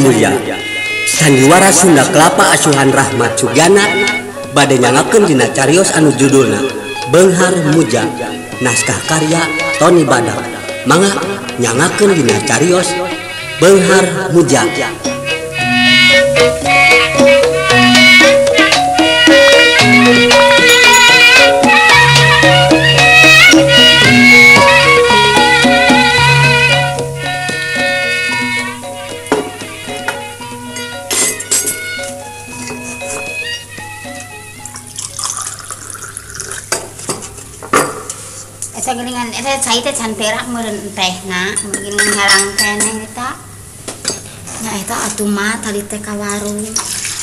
mulia sandiwara Sunda Kelapa asuhan Rahmat Sugana bade nyangakeun dina carios anu judulna Beunghar Muja naskah karya Tony Badak mangga nyangakeun dina carios Beunghar Muja. Geningan eta cai teh can perak meureun tehna mungkin ngarang keneh eta nya eta atuh mah tadi teh ka warung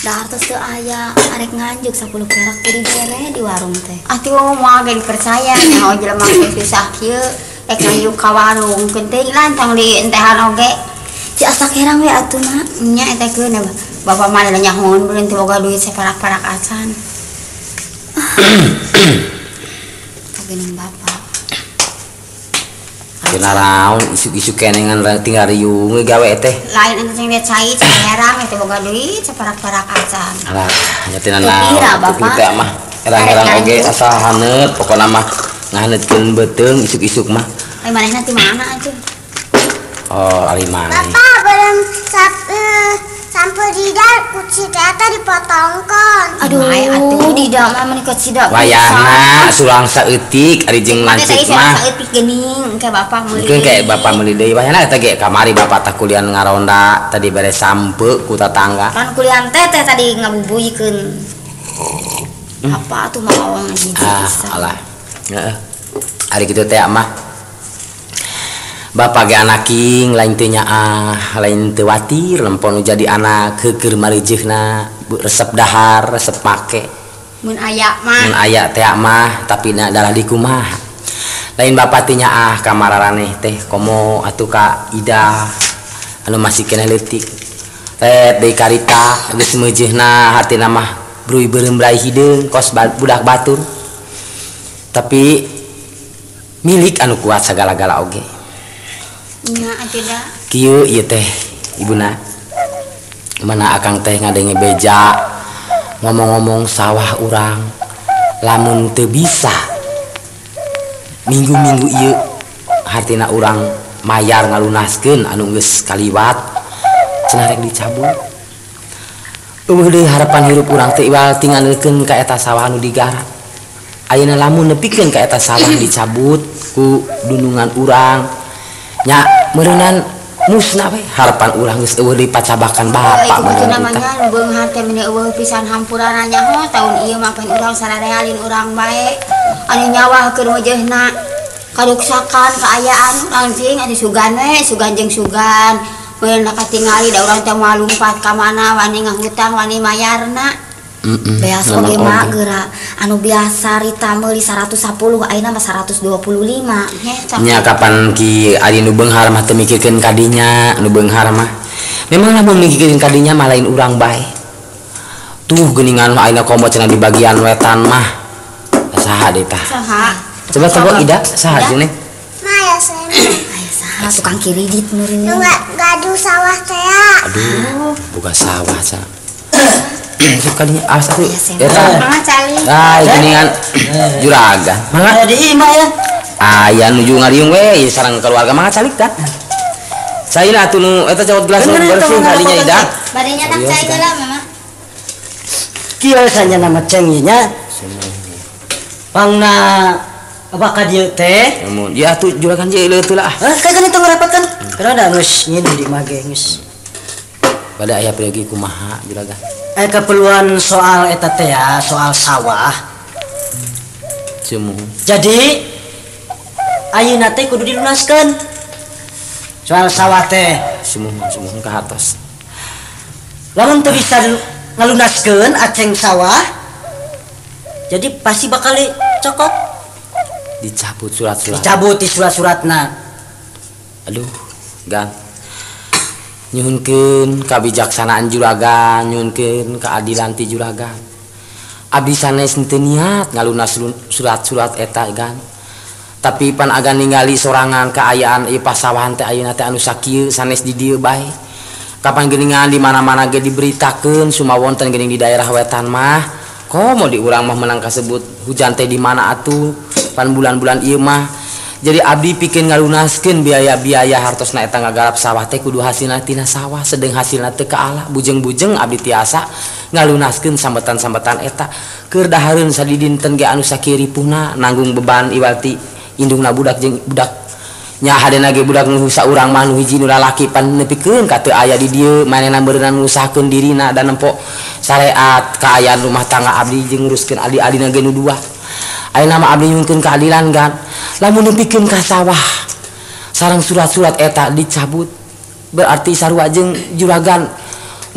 da artos teu aya arek nganjuk 10 perak teh dibere di warung teh atuh moal ge percaya nya jelema teh susah kieu rek nganjuk ka warung penting lantang di entehan oge ci asa kerang we atuh mah nya eta keun bapak mah nyahon beureun teu boga duit saparak-parak acan kagening bapak kenaraon isu-isu kenengan tinggal riung gawe teh lain anu sing cai herang teh boga duit saparak-parak acan alah nya teh naon bapak teh mah herang-herang oge asa haneut pokona mah ngahaneutkeun beuteung isuk-isuk mah ai manehna ti mana aja oh ari mana bapak bareng sampai didal kuci teh dipotongkeun aduh atuh didal mah mun kuci dak wayahna surang saeutik ari jeung lancip mah saeutik geuning ke bapak meuli mungkin kayak bapak meuli deui wayahna eta ge kamari bapak tak kuliah ngaronda tadi beres sampe ku tetangga kan kuliah teh tadi ngabubuyikeun apa atuh mah awang hiji alah heeh ari kitu teh mah bapak ge anak king lain teu nyaah lain teu watir lempon jadi anak heukeur marijeuhna resep dahar resep make mun aya teh mah tapi na dalah di kumaha lain bapak teu nyaah ka mararaneh teh komo atuh ka Ida anu masih keneh leutik teh deui karita geus meujeuhna hatina mah bruy beureum brai hideung kos budak batur tapi milik anu kuat sagala-gala oge nya atuh kieu ieu teh ibuna mana akang teh ngadenge beja ngomong-ngomong sawah urang lamun teu bisa minggu-minggu ieu hartina urang mayar ngalunaskeun anu geus kaliwat cenah rek dicabut eueuh deui harapan hirup urang teh iwal tinggalkeun ka eta sawah anu digarap ayeuna lamun nepikeun ka eta sawah dicabut ku dundungan urang nya meureunnan musna we harapan urang geus eueuh dipacabakan bapak itu namanya beunghar teh meni eueuh pisan hampuran nyaho tahun ieu mah pen urang sararealin urang bae anu nyawahkeun wajahna kaduksakan kaayaan urang cing anu sugan we sugan jeung sugan meureun katingali da urang teh moal lumpat ka mana wani ngahutang wani mayarna beas oge mah geura anu biasa rita meuli 110 ayeuna mah 125 nya kapan ki ari nu beunghar mah teu mikirkeun kadinya nu beunghar mah memang lamun mikirkeun kadinya mah lain urang bae tuh geuningan ayeuna komo cenah di bagian wetan mah saha deui tah saha coba Ida saha cenah maya saya aya saha tukang kiridit meureun gaduh sawah teh aduh bukan sawah cenah kalinya awas atuh eta mangga cali geuningan juragan mangga di imah ya aya nuju ngariung we sareng keluarga mangga calik tah saina atuh nu eta cawot gelas bersih kalinya Ida badenya tak cai geula mama kieu sanya nama cenginya pangna apa ka dieu teh ya atuh juragan je leuteul lah kageun itu ngarapatkeun kada geus nyin di mage geus pada aya pergi kumaha juragan keperluan soal eta teh ya soal sawah cemu jadi ayeuna teh kudu dilunaskeun soal sawah teh sumuh ka atas lamun teu bisa ngalunaskeun aceng sawah jadi pasti bakal dicokot dicabut surat-surat dicabut di surat-suratna aduh gan nyuhunkeun kabijaksanaan juragan nyuhunkeun keadilan ti juragan abdi sanes teu niat ngalunas surat-surat eta gan tapi pan agan ningali sorangan kaayaan ieu pasawahan teh ayeuna teh anu sakieu sanes di dieu bae kapan geuningan di mana-mana ge diberitakeun summa wonten geuning di daerah wetan mah komo di urang mah menang kasebut hujan teh di mana atuh pan bulan-bulan ieu mah. Jadi abdi pikeun ngalunaskeun biaya-biaya hartosna eta ngagarap sawah teh kudu hasilna tina sawah sedeng hasilna teu kaala bujeng-bujeng abdi tiasa ngalunaskeun sambetan-sambetan eta keur dahareun sadidinten ge anu sakiripuhna nanggung beban iwati indungna budak jeung budak nya hadena ge budak nu saurang mah nu hiji nu lalaki pan nepikeun ka teu aya di dieu manehna beureunan ngusahkeun dirina dan nempo syariat kaayaan rumah tangga abdi jeung nguruskeun adi-adina ge nu dua. Ayeuna mah abdi nyungkeun keadilan kan lamun nepikeun ka sawah sareng surat-surat eta dicabut berarti sarua jeung juragan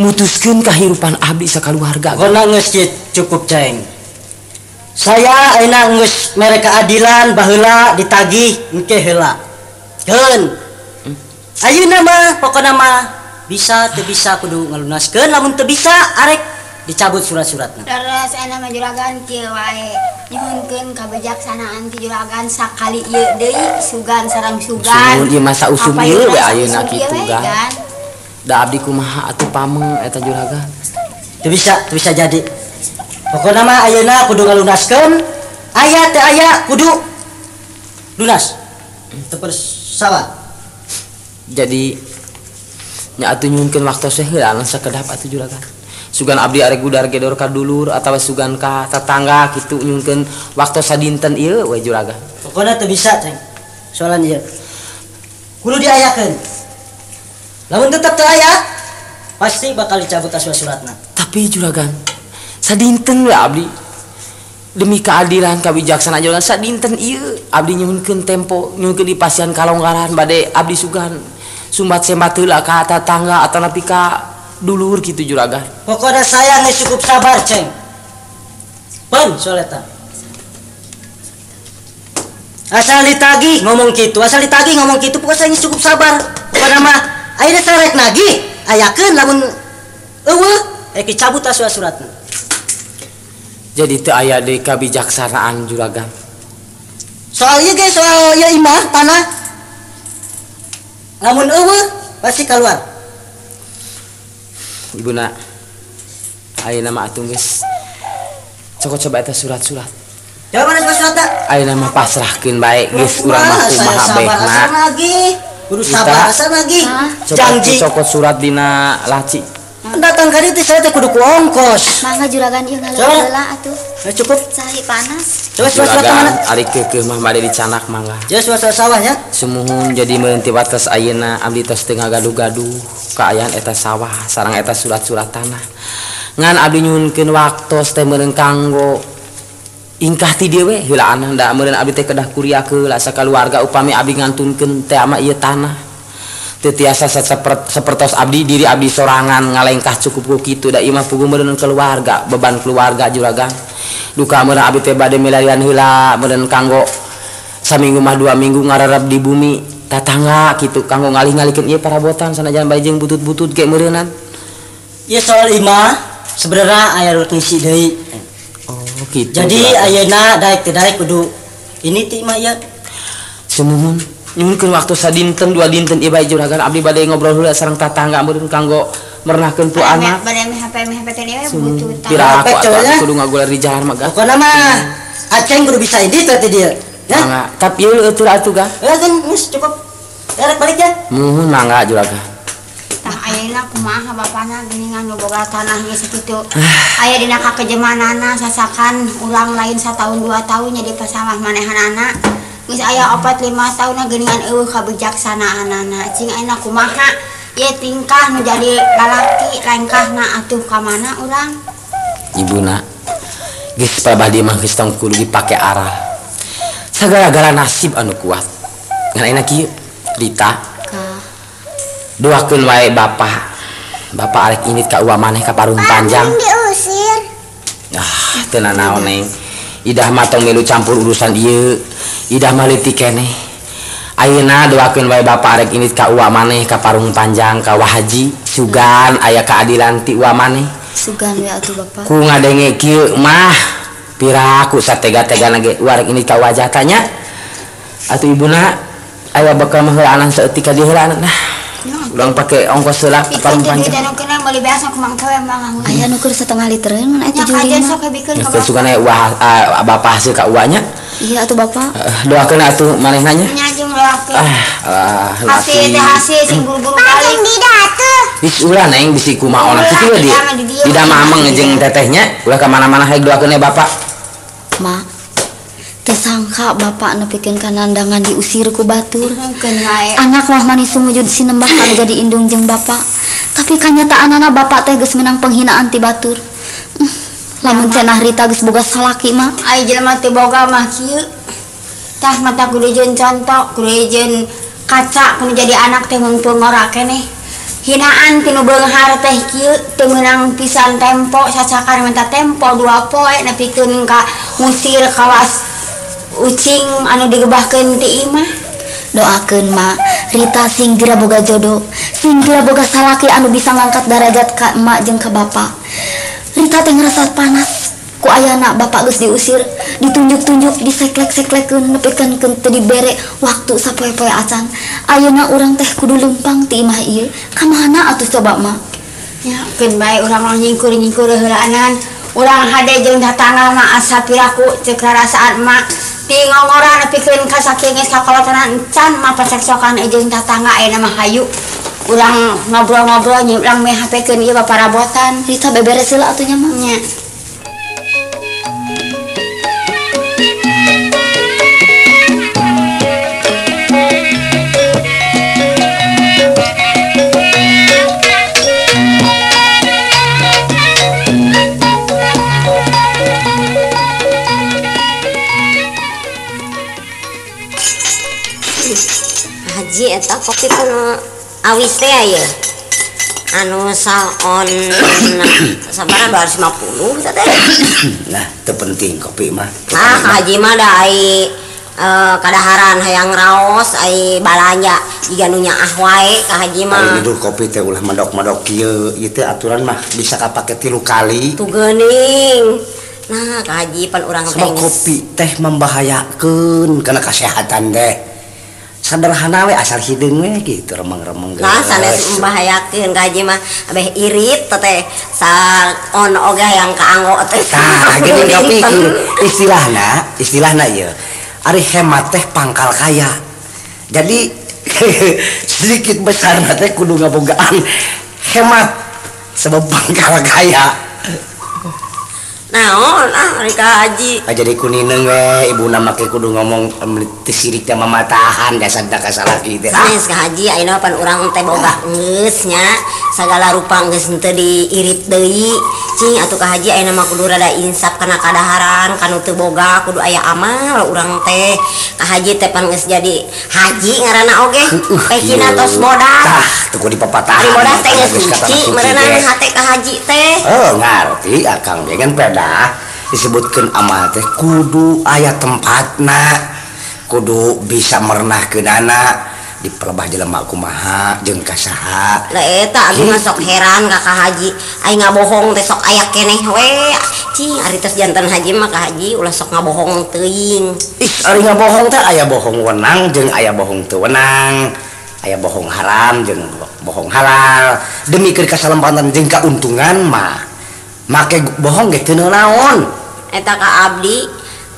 mutuskeun kahirupan abdi sakaluarga. Pokona geus cukup ceng. Saya ayeuna geus mere keadilan baheula ditagih engke heula. Keun. Ayeuna mah pokona mah bisa teu bisa kudu ngalunaskeun lamun teu bisa arek dicabut surat-suratna. Terus enak mah juragan kieu wae nyuhunkeun kabijaksanaan ti juragan sakali ieu deui sugan sareng sugan. Sumun ieu masa usum ieu we ayeuna kitu kan. Da abdi kumaha atuh pameng eta juragan. Teu bisa jadi. Pokona mah ayeuna kudu ngalunaskeun aya teu aya kudu lunas. Teu persawa. Jadi nya atuh nyuhunkeun waktos heula anu sakedap atuh juragan. Sugan abdi arek gudar gedor ka dulur atawa sugan ka tetangga kitu nyungkeun waktu sadinten ieu we juragan. Pokona teu bisa ceng. Soalan ieu. Kudu diayakeun. Lamun tetep teu aya pasti bakal dicabut suratna. Tapi juragan sadinten we abdi demi keadilan kabijaksanaan juragan sadinten ieu abdi nyuhunkeun tempo nyuhunkeun di pasian kalonggaran bade abdi sugan sumbat sembat heula ka tetangga atawa nepi ka dulur gitu juragan. Pokoknya saya nggak cukup sabar ceng. Pun soleta. Asal ditagih ngomong gitu, pokoknya saya cukup sabar. Pokoknya mah, akhirnya saya rek nagih, ayakeun lamun eueuh, cabut surat-suratna. Jadi teu aya deui kabijaksanaan juragan. Soalnya guys, soal ya imah tanah, lamun eueuh pasti keluar. Ibuna ayeuna mah atuh geus coba eta surat-surat. Coba mana surat-suratna? Ayeuna mah pasrahkeun bae geus urang mah kumaha baikna. Kudu sabar asa lagi. Janji cokot surat dina laci. Datang ka dieu saya teh kudu ku ongkos. Mangga juragan ieu ngaleula atuh. Cukup. Cari panas. Coba surat-suratna mana? Ari keukeuh mah bade dicanak mangga. Jeus surat sawah ya. Sumuhun jadi meureun ti wates ayeuna abdi tos teu ngagaduh-gaduh kaayaan eta sawah sareng eta surat-surat tanah. Ngan abdi nyuhunkeun waktos teh meureun kanggo ingkah ti dieu we heulaan da meureun abdi teh kedah kuliah heula sakaluarga upami abdi ngantunkeun teh ama ieu tanah. Teu tiasa sapertos abdi diri abdi sorangan ngalengkah cukup ku kitu da imah puguh meureun keluarga beban keluarga juragan. Duka meureun abdi teh bade milarian heula meureun kanggo saminggu mah 2 minggu ngararap di bumi tatangga kitu kanggo ngalih-ngalihkeun ieu parabotan sanajan bae jeung butut-butut ge meureunan. Ieu soal imah sebenarnya aya ngisi deui. Oh kitu. Jadi ayeuna daek teh daek kudu ini ti imah ieu. Sumuhun nyuhunkeun waktu sadinten 2 dinten ieu bae juragan abdi bade ngobrol heula sareng tatangga meureun kanggo merenahkeun tu anak. Bade HP teh ieu butut. Kira aku kudu ngagular di jalan mah. Pokona mah aceng kudu bisa edit teh dieu. Ya, mangga. Tapi ieu eutur atuh ga? Kan geus cukup. Rek balik ya. Muhun mangga juragan. Tah ayeuna kumaha bapana geuningan boga tanah geus kitu. Aya dina kakejemanana sasakan ulang lain 1 tahun 2 tahun jadi pasawah manehanana. Geus aya 4-5 tahunna geuningan eueuh kabijaksanaanana. Cing ayeuna kumaha ieu tingkah nu jadi lalaki lengkahna atuh ka mana urang? Ibuna geus pabadi mah geus tong kudu dipake aral. Sagala-gala nasib anu kuat. Ngan ayeuna kieu Rita. Doakeun wae Bapak. Bapak arek init ka uwa maneh ka parung panjang. Diusir. Ah, teu nanaon neng. Idah mah tong milu campur urusan ieu. Idah mah leutik keneh. Ayeuna doakeun wae Bapak arek init ka uwa maneh ka parung panjang ka Wahaji sugan aya keadilan ti uwa maneh. Sugan we atuh Bapak. Ku ngadenge kieu mah piraku satega-tegana ge warek ini ka wajah tanya atuh ibuna aya bakal mah heulaanan saeutik ka dieu heulaanan nah Urang pakai ongkos heula Pikir paling jadi panjang. dan kena beli biasa ku mang teh mang. Aya nu keur setengah litereun mun eta Nya kajen juri sok mah. bikeun ka Teu sugana uah bapak hasil ka uanya. Iya atuh Bapak. Doakeun atuh manehna nya. Nya jeung laki. Laki. Hasil sing buru-buru balik. Jeung di datu. Wis ulah neng bisi kumaha kitu we di. Tidak mamang jeung tetehnya ulah ka mana-mana hayang doakeun bapak. Ma. Teu sangka Bapak nepikeun ka nandangan diusir ku batur. Kenyae. Anak mah manis sumujud sinembah anu jadi indung jeung Bapak. Tapi kanyataanana Bapak teh geus menang penghinaan ti batur. Lamun cenah Rita geus boga salaki mah. Ai jelema teh boga mah kieu. Tah mata kudu jeung contoh, kudu jeung kaca kudu jadi anak teh mun ngora keneh. Hinaan tinu beunghar teh kieu teu meunang pisan tempo sacakan minta tempo 2 poe nepikeun ka ngusir kawas ucing anu digebahkeun ti imah. Doakeun Ma, Rita sing geura boga jodoh, sing geura boga salaki anu bisa ngangkat derajat ka emak jeung ka bapak. Rita teh ngerasa panas ku ayana bapak geus diusir, ditunjuk-tunjuk, diseklek-seklekeun nepikeun teu dibere waktu sapoe-poe acan. Ayeuna urang teh kudu lempang ti imah ieu. Ka mana atuh coba Ma? Ya, keun bae urang mah nyingkur-nyingkur heulaanan. Urang hade jeung tatangga mah asa piraku ceuk rarasaan mak. Ti ngongora nepikeun ka saking geus kakolotanan encan mah pacekcokan jeung tatangga ayeuna mah hayu. Urang ngobrol-ngobrol nya urang meh hapekeun ieu paparabotan. Rita beberes heula atuh nya Ma. Nya. Haji eta kopi pun awis teh aya. Anu saon sabaraha 250 teh. Nah, teu penting kopi mah. Haji mah da ai kadaharan hayang raos ai balanja jiga nu nyaah wae ka haji mah. Ari hidup kopi teh ulah medok-medok kieu, ieu teh aturan mah bisa kapake 3 kali. Tu geuning. Nah, ka haji pan urang teh. Sebab kopi teh membahayakeun kana kesehatan teh. Sederhana we asal hideung we gitu remeng-remeng geus. Nah, sanes membahayakeun ka haji mah abeh irit teh saon oge yang kaanggo teh. Tah, geuning kopi istilahna ieu. Ari hemat teh pangkal kaya. Jadi sedikit besar teh kudu ngabogaan hemat sebab pangkal kaya. Naon ari ka haji. Jadi kunineng we ibuna make kudu ngomong teu sirik teh mamatahan dasarna ka salaki teh. Sanes ka haji ayeuna pan urang teh boga geus nya sagala rupa geus teu diirit deui. Cing atuh ka haji ayeuna mah kudu rada insaf kana kadaharan kanu teu boga kudu aya amal urang teh. Ka haji teh pan geus jadi haji ngaranna oge. Pekina tos bodas. Tah, teu kudu dipapatahan. Ari bodas teh geus suci meunang hate ka haji teh. Oh, ngarti akang ge kan peda disebutkeun amal teh kudu aya tempatna. Kudu bisa merenahkeun anak diperebah jelema kumaha jeung kasaha. Lah eta abi mah sok heran ka haji. Ai ngabohong teh sok aya keneh we. Cing ari tos janten haji mah ka haji ulah sok ngabohong teuing. Ih, ari ngabohong teh aya bohong wenang jeung aya bohong teu wenang. Aya bohong haram jeung bohong halal. Demi keur kasalempatan jeung kauntungan mah make bohong ge teu naon. Eta ka abdi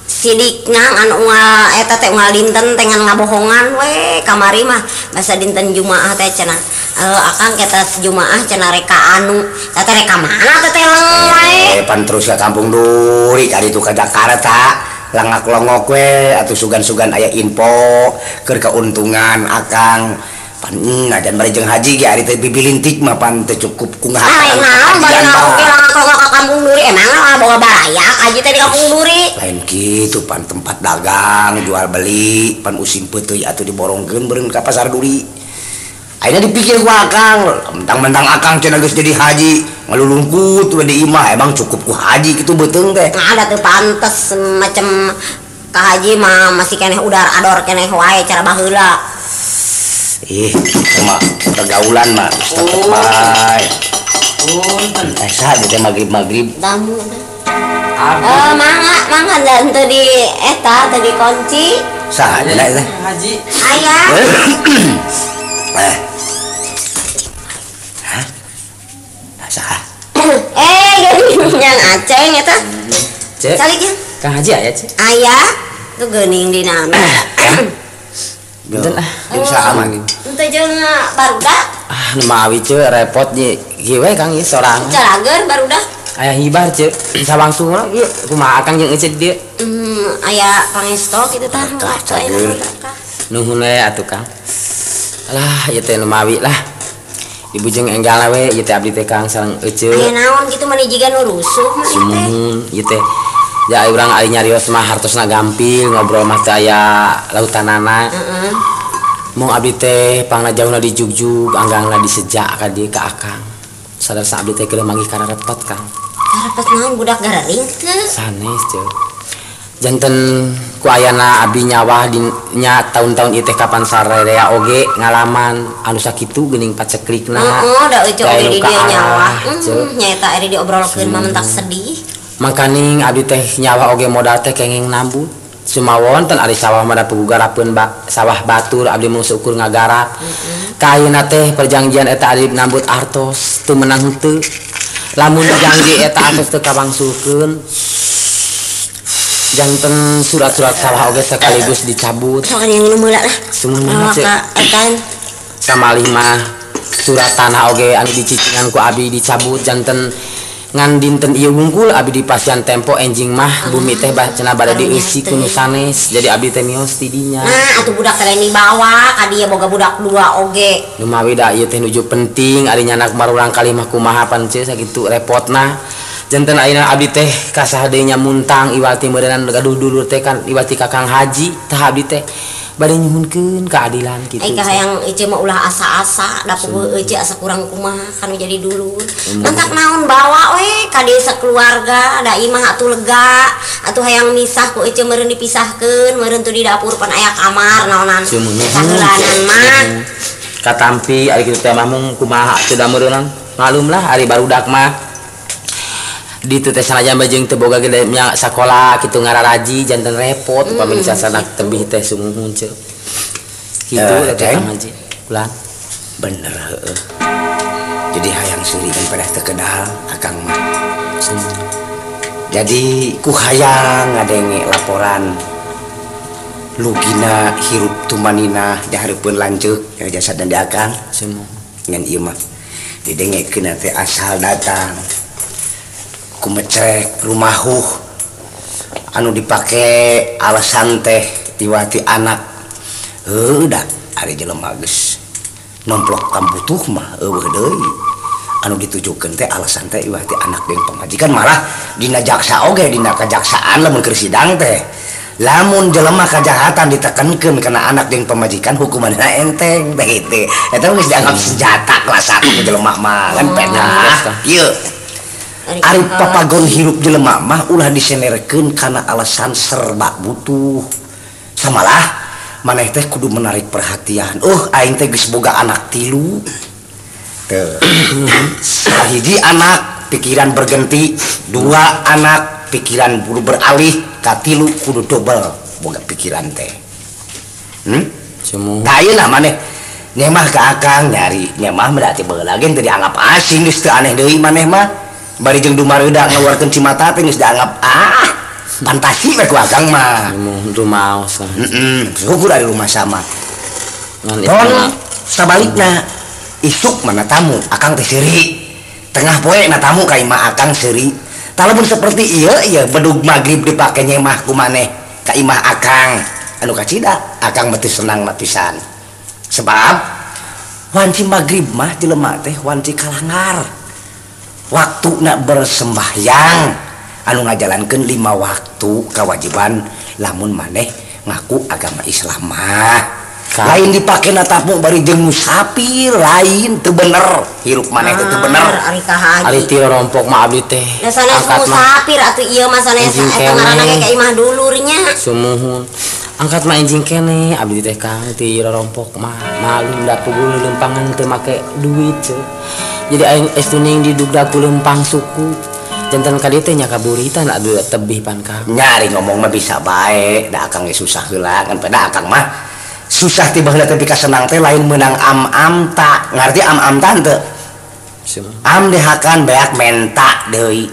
sidikna anu eta teh unggal dinten teh ngan ngabohongan we kamari mah basa dinten Jumaah teh cenah akang kita Jumaah cenah reka anu teh reka mana teh leng wae Pan terus ka kampung Duri kali itu ka Jakarta langak-longok we atuh sugan-sugan aya info keur keuntungan akang pan dan bari jeung haji ge ari teh bibilintik mah pan teu cukup kungah naon bari oke langak-longok ka kampung Duri emang bawa barayak haji teh di kampung Duri lain kitu pan tempat dagang jual beli pan using peutuy atuh diborongkeun beureun ka pasar Duri. Akhirnya dipikir gua akang, mentang-mentang akang cenah geus jadi haji, ngalulungkut we di imah emang cukup ku haji kitu beuteung teh. Nah, ada tuh pantes macam ka haji mah masih keneh udar ador keneh wae cara baheula. Ih, sama pergaulan mah tetep bae. Saha teh magrib-magrib. Tamu. Mangga dan teu di eta teu dikunci. Saha dina teh? Haji. Aya. Yang Aceng eta. Cek. Calik ya. Kang Haji aya, Cek. Aya tuh geuning dina. Punten Jeung saha mah? Henteu jeung barudak. nu mawi Cek repot nya kieu we Kang ieu sorangan. Carager barudak. Aya hibar Cek. Sawangsul mah ieu kumaha Kang jeung ecet dieu. Aya pangesto kitu tah. Nuhun we atuh Kang. Alah ieu teh nu mawi lah. Ibu jeung enggal we ieu teh abdi teh Kang sareng eceu. Aya naon kitu mani jiga nu rusuh mah teh. Sumuhun ieu teh. Ya urang ari nyarios mah hartosna gampil ngobrol mah teh aya lautanana. Heeh. Mong abdi teh pangna jauhna di jugjug, anggangna di sejak ka dieu ka Akang. Sadarsa abdi teh keur manggih kararepet Kang. Karepet naon budak garering teh. Sanes Ceu. Janten ku ayana abdi nyawah di nya tahun-tahun ieu teh kapan sarerea oge ngalaman anu sakitu geuning pacekrikna. Heeh, da eueuh oge di dieu nyawa. Ceu. Nya eta ari diobrolkeun mah mentak sedih. Mangkaning abdi teh nyawa oge modal teh kenging nambut. Sumawon ten ari sawah mah da pugarapeun sawah batur abdi mung seukur ngagarap. Ka ayeuna teh perjanjian eta abdi nambut artos teu menang henteu. Lamun janji eta artos teu kabangsulkeun. Janten surat-surat sawah oge sekaligus dicabut. Sok yang nu meula lah. Sumuhun Cek. Etan Samalih mah surat tanah oge anu dicicingan ku abdi dicabut janten ngan dinten ieu wungkul abdi di pasien tempo enjing mah bumi teh cenah bade dieusi ku nu sanes jadi abdi teh mios ti dinya. nah atuh budak teh dibawa ka dieu boga budak dua oge. Nu mawi da ieu teh nuju penting ari nyanak marurang kali mah kumaha pan ceu sakitu repotna. Janten ayeuna abdi teh kasaha deui nya muntang iwati meureunana gaduh dulur teh kan iwati ka Kang Haji tah abdi teh bade nyuhunkeun keadilan kitu. Ai kahayang ece mah ulah asa-asa da puguh ece asa kurang kumaha kanu jadi dulur. Mantak naon bawa we ka dieu sakeluarga da imah atuh lega atuh hayang misah ku ece meureun dipisahkeun meureun tuh di dapur pan aya kamar naonan. Saheulanan mah Katampi ari kitu teh mah mung kumaha teu da meureunang ngalum lah ari barudak mah. Ditu teh sanajan bajeng teu boga gede nya sakola kitu ngararaji janten repot upami sasanak tebih teh sumuhun ceu. Kitu teh Kang Haji. Ulah Bener heeh. Jadi hayang seuri kan pada teu kedah Akang mah. Jadi ku hayang ngadenge laporan lugina hirup tumanina dihareupeun lanceuk jasa dan di Akang semu ngan ieu mah didengekeun teh asal datang kumecek rumahuh anu dipake alasan teh tiwati anak da ari jelema geus nomplok kambutuh mah eueuh deui anu ditujukeun teh alasan teh iwati anak jeung pamajikan malah dina jaksa oge dina kajaksaan lamun keur sidang teh lamun jelema kajahatan ditekenkeun kana anak jeung pamajikan hukumanna enteng teh kitu eta geus dianggap senjata kelas 1 ku jelema mah kan pernah ieu ari papagon hirup jelema mah ulah disenerkeun kana alasan serba butuh. Samalah maneh teh kudu menarik perhatian. Aing teh geus boga anak 3. Teu. Sahiji anak pikiran berganti, 2 anak pikiran kudu beralih, ka 3 kudu double boga pikiran teh. semu Da ayeuna maneh nyemah ka Akang nyari nyemah berarti baheula ge teu dianggap asing geus teu aneh deui maneh mah. Bari jeung dumareuda ngaluarkeun cimata teh geus dianggap fantasi we ku Akang mah. rumaos kan. Syukur ari rumah sama. Ngan Ton sabalikna isuk mana tamu Akang teh seuri. Tengah poe na tamu ka imah Akang seuri. Talamun seperti ieu bedug magrib dipake nyemah ku maneh ka imah Akang. Anu kacida Akang mah teu senang pisan. Sebab wanci magrib mah jelema teh wanci kalangar. Waktu nak bersembahyang anu ngajalankeun 5 waktu kewajiban lamun maneh ngaku agama Islam mah lain dipake na tamu bari jeung musafir lain teu bener hirup maneh teu bener ari ka haji ari ti rompok mah abdi teh da sanes musafir atuh ieu mah sanes eta ngaranna ge ka imah dulurnya sumuhun angkat mah enjing kene abdi teh Kang ti rompok mah malum da pugul lempangan teu make duit ceu. Jadi aing estuning didugda ku lempang suku janten ka dieu teh nya kaburitan adu tebih pan Kang. Nyari ngomong mah bisa bae da Akang ge susah heula kan pada Akang mah susah tiba heula tapi kasenang teh lain meunang am-am tak ngarti am-am tante am dehakan beak menta deui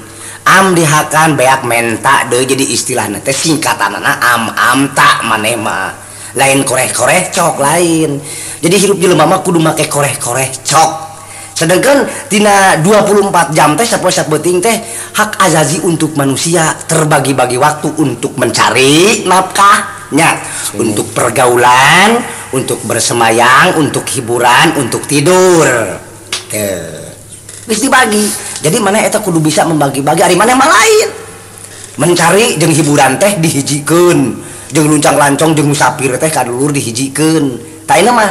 am dihakan beak menta deh jadi istilahnya teh singkatanana am tak maneh mah lain koreh-koreh cok lain jadi hirup jelema mah kudu make koreh-koreh cok sedangkan tina 24 jam teh sapoe sabeting teh hak azazi untuk manusia terbagi-bagi waktu untuk mencari nafkahnya untuk pergaulan untuk bersemayang untuk hiburan untuk tidur geus dibagi jadi mana eta kudu bisa membagi-bagi ari mana mah lain mencari jeung hiburan teh dihijikeun jeung luncang-lancong jeung musafir teh kadulur dihijikeun ta ieu mah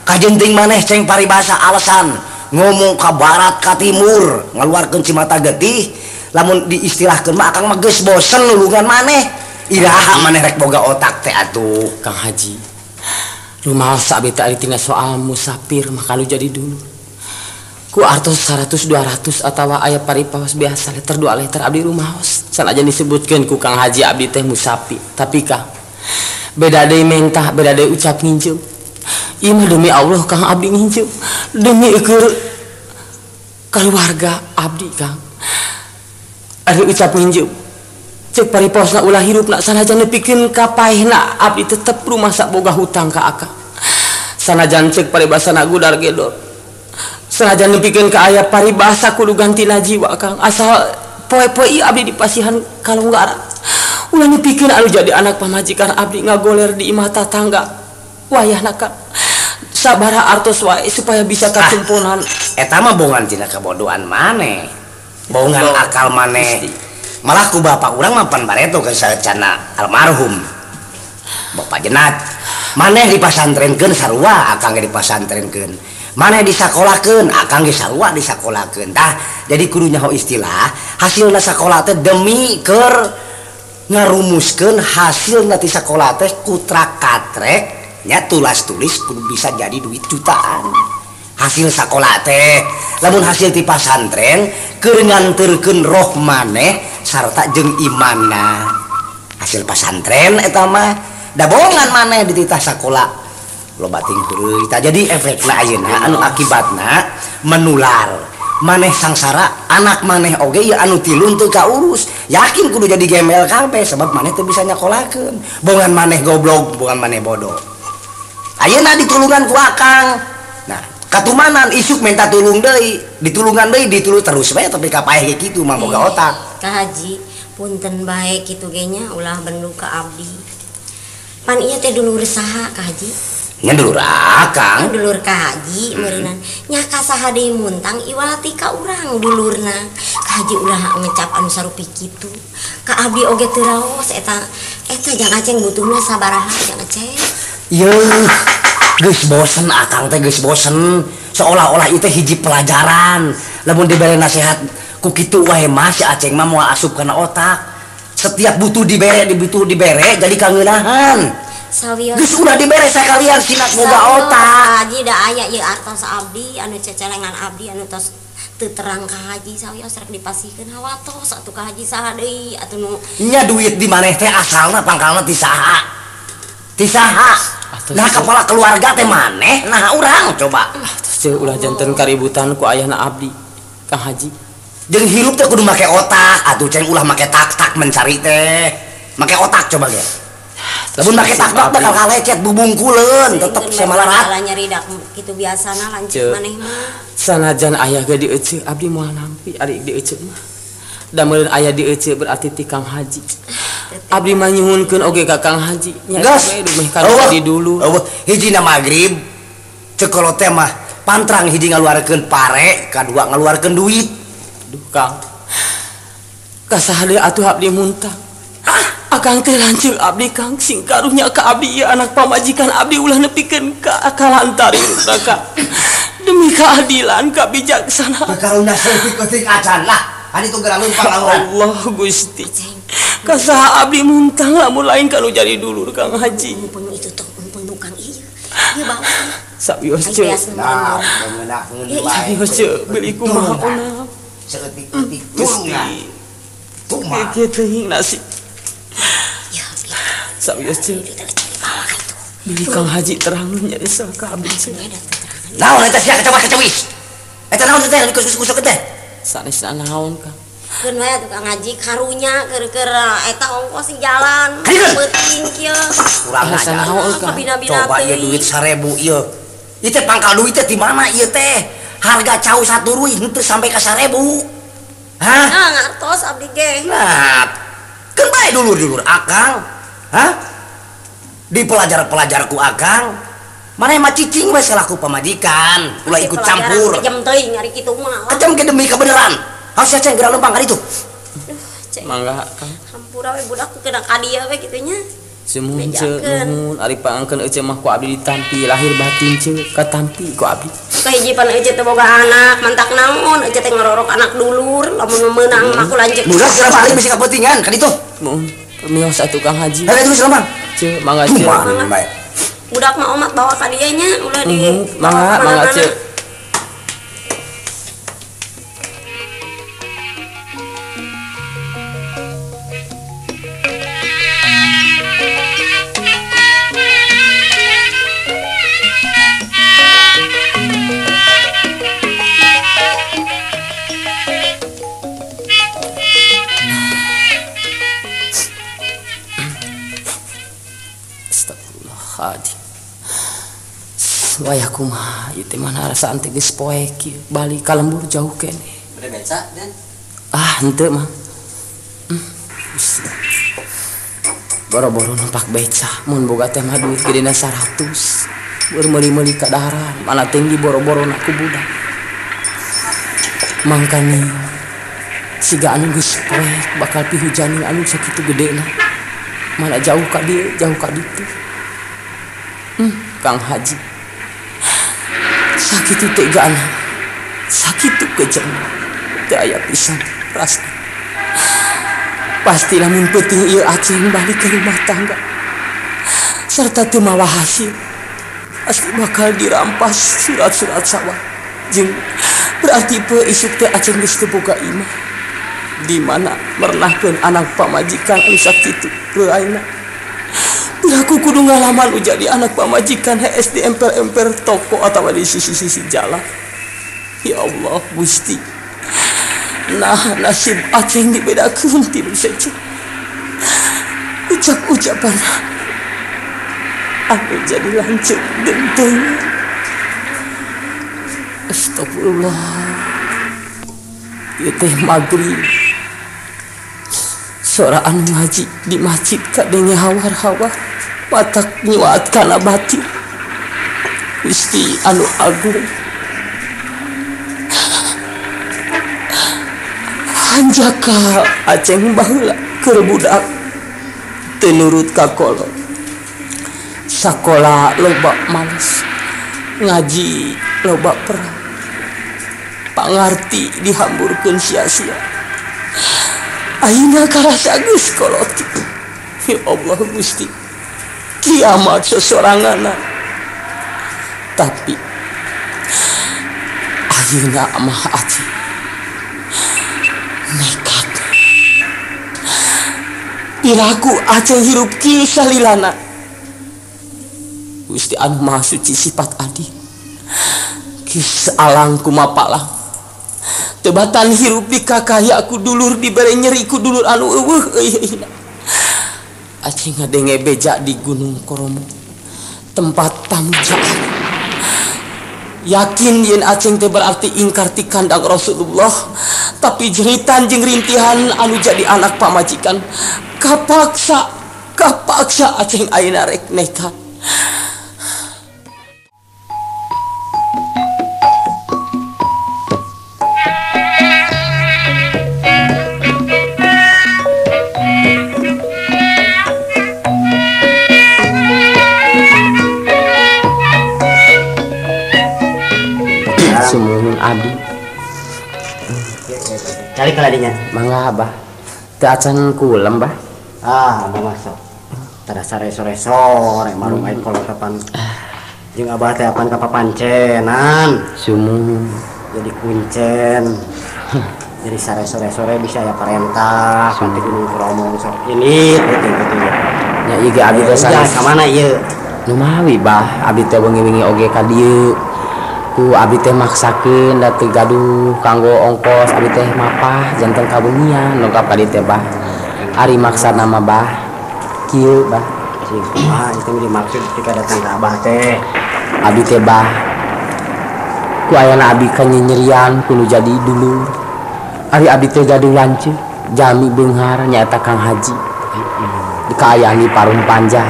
kajenting maneh ceng paribasa alasan ngomong ka barat ka timur ngaluarkeun cimata getih lamun diistilahkeun mah akang mah geus bosen lulungan maneh iraha maneh rek boga otak teh atuh Kang Haji lumaos abdi teh ari tina soal musafir mah kalau jadi dulu ku artos 100-200 atawa aya paripawas biasa liter 2 liter abdi rumaos sanajan disebutkeun ku Kang Haji abdi teh musafir tapi Kang beda deui mentah beda deui ucap nginjem ieu mah demi Allah Kang abdi nginjem demi keur keluarga abdi Kang ari ucap nginjem cek paripaosna ulah hirupna sanajan nepikeun kapaehna abdi tetep rumah sak boga hutang ka akang sanajan cek paribasana gudar gedor sanajan nepikeun ka aya paribasa kudu gantina jiwa Kang asal poe-poe ieu abdi dipasihan kalonggara ulah nepikeun anu jadi anak pamajikan abdi ngagoler di imah tatangga wayahna Kang sabaraha artos wae supaya bisa katumpunan eta mah bongan tina kabodohan maneh bongan akal maneh malah ku bapak urang mah pan bareto ke saecana almarhum bapak jenat maneh dipasantrenkeun sarua akang ge dipasantrenkeun maneh disakolahkeun akang ge sarua disakolahkeun tah jadi kudu nyaho istilah hasilna sakola teh demi keur ngarumuskeun hasilna ti sakola teh kutra katrek nya tulas tulis kudu bisa jadi duit jutaan hasil sakola teh lamun hasil ti pasantren keur nganterkeun roh maneh sarta jeung imanna hasil pasantren eta mah da bohongan maneh di titah sakola loba ting heureui tah jadi efekna ayeuna anu akibatna menular maneh sangsara anak maneh oge ya anu tilu teu kaurus yakin kudu jadi gembel kabeh sebab maneh teu bisa nyakolakeun bohongan maneh goblok bohongan maneh bodoh ayeuna ditulungan ku akang nah katumanan isuk minta tulung deui ditulungan deui ditulu terus bae tapi kapaeh ge kitu mah boga otak Kang Haji punten bae kitu ge nya ulah bendu ka abdi pan ieu teh dulur saha Kang Haji nya dulur akang dulur Kang Haji meureunan nya ka saha deui muntang iwalati ka urang dulurna Kang Haji ulah ngecap anu sarupi kitu ka abdi oge teu raos eta jang aceng butuhna sabaraha jang aceng yeuh geus bosen akang teh geus bosen seolah-olah itu hiji pelajaran lamun dibere nasihat ku kitu wae mah si aceng mah moal asup kana otak setiap butuh dibere jadi kangeunahan sawios geus udah dibere sakalian sinak boga otak Haji da aya ieu artos abdi anu cecelengan abdi anu tos teu terang ka Haji sawios rek dipasikeun hawatos atuh ka Haji saha deui atuh nu nya duit di maneh teh asalna pangkalna ti saha nah kepala keluarga teh maneh nah urang coba terus ulah janten kaributan ku ayahna abdi Kang Haji jeung hirup teh kudu make otak atuh ceng ulah make tak mencari teh make otak coba ge lamun make tak bakal kalecet bubungkuleun tetep samalarat nyari dak kitu biasana lanjut maneh mah sanajan ayah ge dieuceuk abdi moal nampi ari dieuceuk mah da meureun aya dieuceuk berarti ti Kang Haji abdi mah nyuhunkeun oge ka Kang Haji nya we dumeh ka di dulu hijina magrib ceuk teh mah pantrang hiji ngaluarkeun pare kadua ngaluarkeun duit duh Kang kasaha deui atuh abdi muntah akang teh lanceuk abdi Kang sing karunya ka abdi ieu anak pamajikan abdi ulah nepikeun ka kalantari Kang demi keadilan kabijaksanaan karunya seutik peuting acan lah ari tunggal leumpang Allah Gusti kasaha abdi muntah lamun lain kalau jadi dulur Kang Haji mumpung itu tong mumpung tukang ieu ieu bawa sabios ceuk nah mengeunahkeun bae sabios ceuk beli kumaha una seutik-eutik tulungan tuh kitu hing nasi sabios ceuk beli Kang Haji terang nyari ka abdi ceuk naon eta sia kecewis eta naon teh dikusuk-kusuk teh sanesna naon Kang Keun we tukang ngaji karunya keur eta ongkos di jalan. Hayeun. Penting kieu. Kurang aja. Kabina-bina Coba ieu duit 1000 ieu. Ieu teh pangkal duit teh di mana ieu teh? Harga cau saturuy henteu sampai ka 1000. Hah? Nah, ngartos abdi ge. Nah, kan bae dulur-dulur Akang. Hah? Di pelajar-pelajar ku Akang. Mana mah cicing we selaku pamajikan, ulah ikut campur. Kejam teuing nyari kitu mah. Kejam ge demi kebenaran. Harus ceng gerak lempang kan itu. Mangga Kang. Hampura we budak kena ka dieu we kitu nya. Semun ceuk nuhun ari paangkeun ece mah ku abdi ditampi lahir batin ceuk katampi ku abdi. Kahiji pan ece teh boga anak, mantak naon ece teh ngororok anak dulur, lamun meunang mah ku lanjut. Budak kira balik mesti kapentingan kan itu. Mun permios atuh Kang Haji. Heh terus lempang. Ceuk mangga ceuk. Budak mah omat bawa ka dieu nya ulah di. Mangga ceuk. Wayah kumaha ieu teh mana rasaan teh geus poek kieu balik ka lembur jauh keneh. Bade beca dan Henteu mah. Boro-boro numpak beca mun boga teh mah duit gedena 100. Beur meuli-meuli ka daharan mana teh boro-borona ku budak. Mangkani siga anu geus poek bakal pihujanin anu sakitu gedena. Mana jauh ka dieu, jauh ka ditu. Kang Haji sakitu tegana sakitu kejam teu aya pisan rasna pasti lamun penting ieu Aceh balik ke rumah tangga serta teu mawa hasil pasti bakal dirampas surat-surat sawah jeung berarti pe isuk teh Aceh geus teu boga imah di mana mernahkeun anak pamajikan anu sakitu reuaina. Aku kudu ngalaman jadi anak pamajikan HS di emper-emper toko atau di sisi-sisi jalan. Ya Allah Gusti. Nah nasib Aceh dibedakeun tilu saja. Ucap-ucapan aku jadi lanjut denteng. Astagfirullah. Ieu teh maghrib. Soraan ngaji di masjid kadenge hawar-hawar matak nyuat kana batin Gusti anu agung hanjaka Aceh baheula keur budak teu nurut ka kolot sakola loba males ngaji loba perang pangarti dihamburkeun sia-sia. Aina karasa geus kolot. Ya Allah Gusti. Kiamat sesorangana. Tapi ayeuna mah Aceh nekat. Piraku Aceh hirup kieu salilana. Gusti anu Maha Suci sifat adil. Geus alang kumapalang. Tebatan hirup di kakaya aku dulur dibere nyeri ku dulur anu eueuh euy. Aceh ngadenge beja di Gunung Koromo tempat pamujaan. Yakin yen Aceh teh berarti ingkar ti kandang Rasulullah tapi jeritan jeung rintihan anu jadi anak pamajikan kapaksa Aceh ayeuna rek nekat. Abdi cari keladinya mangga Abah teu acan kulem Bah mau masuk tada sore-sore marung aing kolotapan jeung Abah teh apan ka papancenan sumuh jadi kuncen jadi sore-sore bisa ya perintah sampai Gunung Koromo sok ini penting nya ieu ge abdi teh ka mana ieu nu mawi Bah abdi teh wengi-wengi oge ka dieu ku abdi teh maksakeun da teu gaduh kanggo ongkos abdi teh mapah janten kabungian lengkap ka dieu teh bah ari maksa nama bah kieu bah cing kumaha itu dimaksud ketika datang ke abah teh abdi teh bah ku ayana abdi ka nyerian kudu jadi dulu ari abdi teh gaduh lanceuk jami beunghar nyaeta Kang Haji dikaayani parum panjang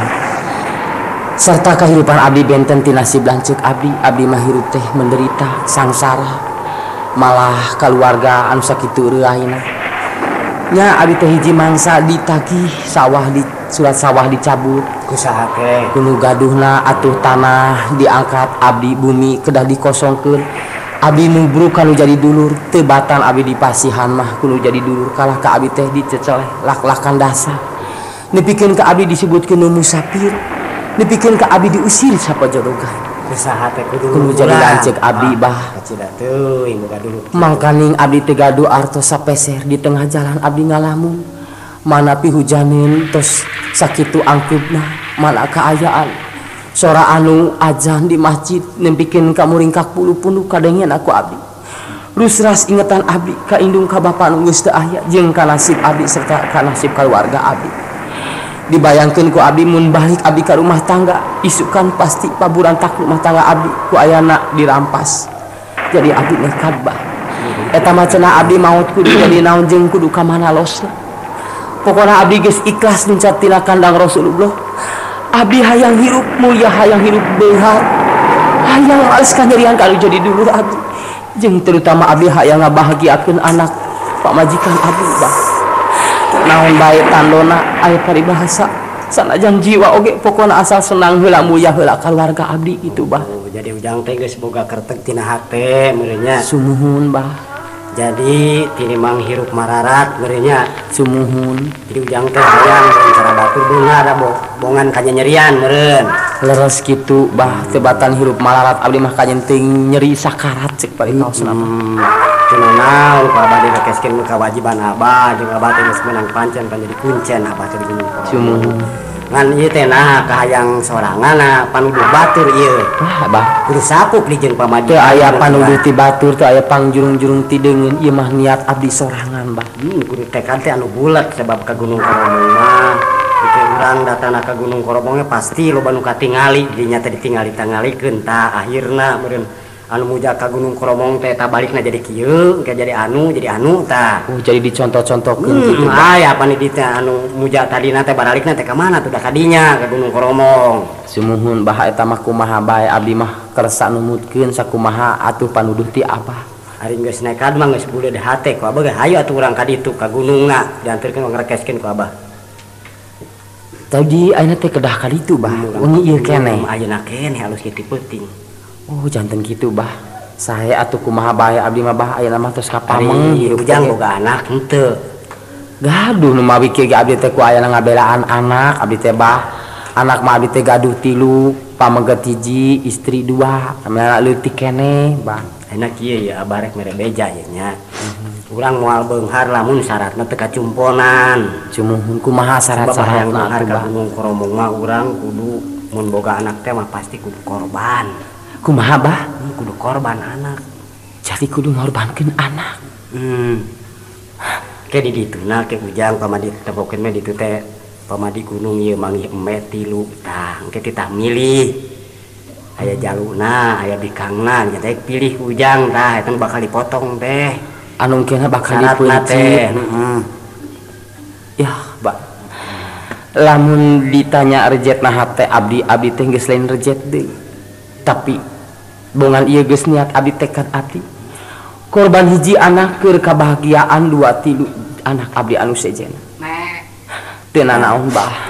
serta kehidupan abdi benten ti nasib lanceuk abdi mah hirup teh menderita sangsara malah keluarga anu sakitu reuaina nya abdi teh hiji mangsa ditagih sawah di surat sawah dicabut kusaha teh kudu gaduhna atuh tanah diangkat abdi bumi kedah dikosongkeun abdi nubruk kanu jadi dulur teu batan abdi dipasihan mah kudu jadi dulur kalah ka abdi teh diceceleh lak-lakan dasar nepikeun ka abdi disebutkeun nu musafir nepikeun ka abdi diusir sapajodogan kusaha teh kudu jadi lanceuk abdi bah kacida teuing boga dulu mangkaning abdi teh gaduh artos sapeser di tengah jalan abdi ngalamun mana pi hujaneun tos sakitu angkubna mana kaayaan sora anu azan di masjid nempikeun ka muringkak puluh-puluh kadengen aku abdi rusras ingetan abdi ka indung ka bapa anu geus teu aya jeung ka nasib abdi serta ka nasib keluarga abdi dibayangkeun ku abdi mun balik abdi ka rumah tangga isukan pasti paburantak rumah tangga abdi ku ayana dirampas jadi abdi nekat bah eta mah cenah abdi maot kudu jadi naon jeung kudu ka mana losna pokona abdi geus ikhlas luncat tina kandang Rasulullah abdi hayang hirup mulia hayang hirup beunghar hayang ales kanyerian kalau jadi dulur abdi jeung terutama abdi hayang ngabahagiakeun anak pamajikan abdi bah naon bae tandona aya paribahasa sanajan jiwa oge pokona asal senang heula mulia heula keluarga abdi itu bah jadi ujang teh geus boga kertek tina hate meureunnya sumuhun bah jadi tinimang hirup mararat meureunnya sumuhun jadi ujang teh hayang cara batur beunghar ada bongan kanyerian meureun leres kitu bah tebatan hirup mararat abdi mah kanyenting nyeri sakarat cek parikaosna cenah naon ku abah didekeskeun kewajiban abah jeung abah teh geus meunang pancen pan jadi kuncen abah teh di gunung sumuhun ngan ieu teh nah kahayang sorangan panuduh batur ieu abah kudu sapuk di jeung pamadi teu aya panuduh ti batur teu aya pangjurung-jurung ti deungeun ieu mah niat abdi sorangan bah kudu tekad teh anu bulat sebab ka Gunung Koromong mah dike urang datangna ka Gunung Koromong pasti loba nu katingali dinya teh ditingali-tingalikeun tah akhirna meureun anu muja ka Gunung Koromong teh tah balikna jadi kieu engke jadi anu tah jadi dicontoh-contohkeun kitu aya apa nih teh anu muja tadina teh baralikna teh ka mana tuh da kadinya ka Gunung Koromong sumuhun bah eta mah kumaha bae abdi mah kersa numutkeun sakumaha atuh panuduh ti abah ari geus nekat mah geus buleud hate ku abah ge hayu atuh urang ka ditu ka gunungna dianterkeun ngrekeskeun ku abah tadi ayeuna teh kedah ka ditu bah wengi ieu keneh ayeuna keneh halus kitu penting oh janten kitu bah sae atuh kumaha bae abdi mah bah ayeuna mah tos kapameng hirup ujang boga anak henteu gaduh nu mawi kieu ge abdi teh ku ayeuna ngabelaan anak abdi teh bah anak mah abdi teh gaduh 3 pamengget 1 istri 2 ayeuna leutik keneh bah enak kieu ya abah rek mere beja ye nya urang moal beunghar lamun syaratna teu kacumponan sumuhun kumaha syarat-syaratna atuh ka Gunung Koromong mah urang kudu mun boga anak teh mah pasti kudu korban kumaha bah kudu korban anak jadi kudu ngorbankeun anak ke di dituna ke ujang pamadi tebokeun mah ditu teh pamadi gunung ieu manggih eme 3 tah engke titah milih aya jaluna aya bikangna nya teh pilih ku ujang tah eta bakal dipotong teh anu engkena bakal dipencit ya bah lamun ditanya rejet nah teh abdi teh geus lain rejet deui tapi bongan ieu geus niat abdi tekad abdi korban hiji anak keur kabahagiaan 2 3 anak abdi anu sejen teu nanaon bah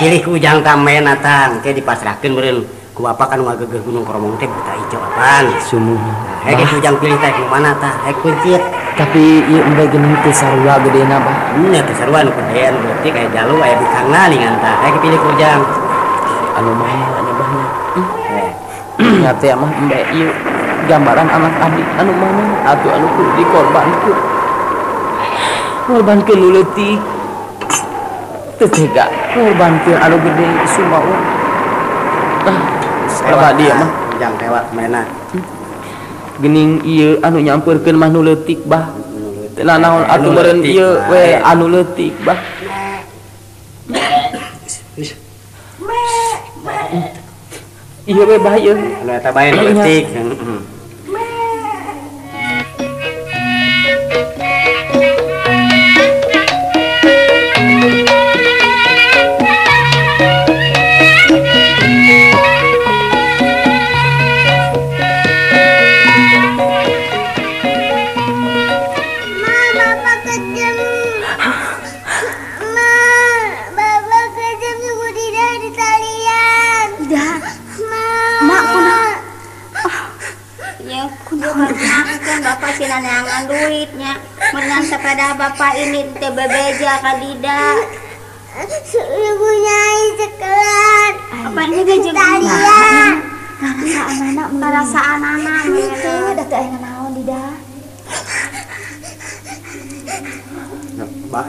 pilih ku ujang kamena tang ke dipasrahkeun meureun ku bapa kan ngagegeh Gunung Koromong teh buta ijo apaan sumuhun hege ku ujang pilih teh ku mana tah hege kuncit tapi ieu embe geuning teh sarua gedena bah nya teh sarua nu gedean berarti kayak jalu aya bikangna ningan tah hege pilih ku ujang anu mah anu bahna nya teh mah embe ieu gambaran anak abdi anu mana atuh anu kudu dikorbankeun ngorbankeun nu leutik teu tega ngorbankeun anu gede sumawa tah sabab dia mah ujang tewat mana gening ieu anu nyamperkeun mah nu leutik bah teu naon atuh meureun ieu we anu leutik bah ieu we bah ieu anu eta bae nu leutik Bapak sih nanyangan duitnya merenang sepeda bapak ini teh bebeja kadida Ibunya sekelan. apanya gajeng Kalian. ngerasa anak-anak itu udah teh naon dida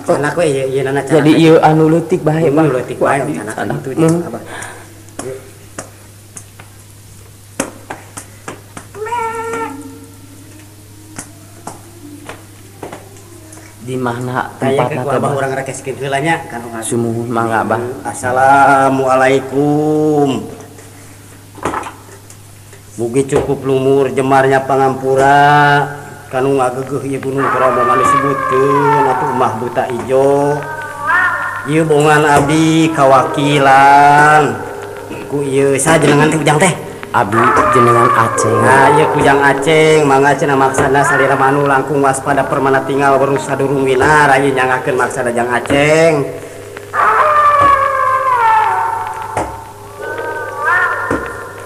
anak we ieu nana jadi ieu anu leutik bae bah leutik bae anak itu abah di mana tanya tempatna ke teh abah bah urang rekeskeun heula nya kan sumuhun mangga bah assalamualaikum mugi cukup lumur jemarnya pangampura kanu ngageugeuf ieu gunung Bromo disebutkeun atuh mah buta ijo ieu bongan abdi kawakilan ku ieu sajenengan teh ujang teh abdi jenengan Aceng nah ieu kujang Aceng mangga cenah maksana salira manu langkung waspada permana tinggal weruh sadurung winar aya nyangakeun maksana jang Aceng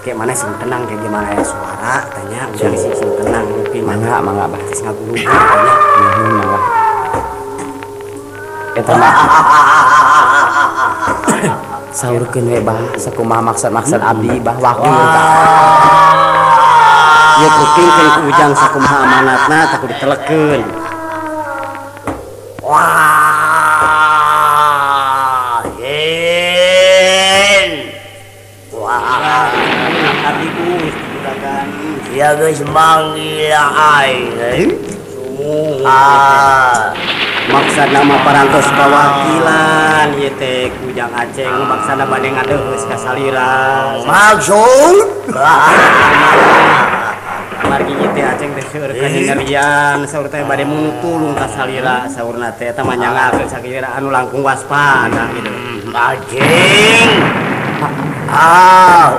kayak mana sing tenang kayak gimana ya suara tanya udah sing tenang mungkin mangga bah geus ngagulu tanya nuhun mangga eta mah saurkeun we bah sakumaha maksud abdi bah wakil ieu kuping ke ujang sakumaha amanatna tak kudu ditelekeun abdi Gus juragan Ya geus manggil aing. maksud nama parantos kawakilan ieu teh kujang Aceng maksudna bade ngadeus ka salira Maksud? margi ieu teh Aceng teh seueur ka ngerian saur teh bade munutulung ka salira saurna teh eta mah nyangakeun sakira anu langkung waspada gitu Aceng.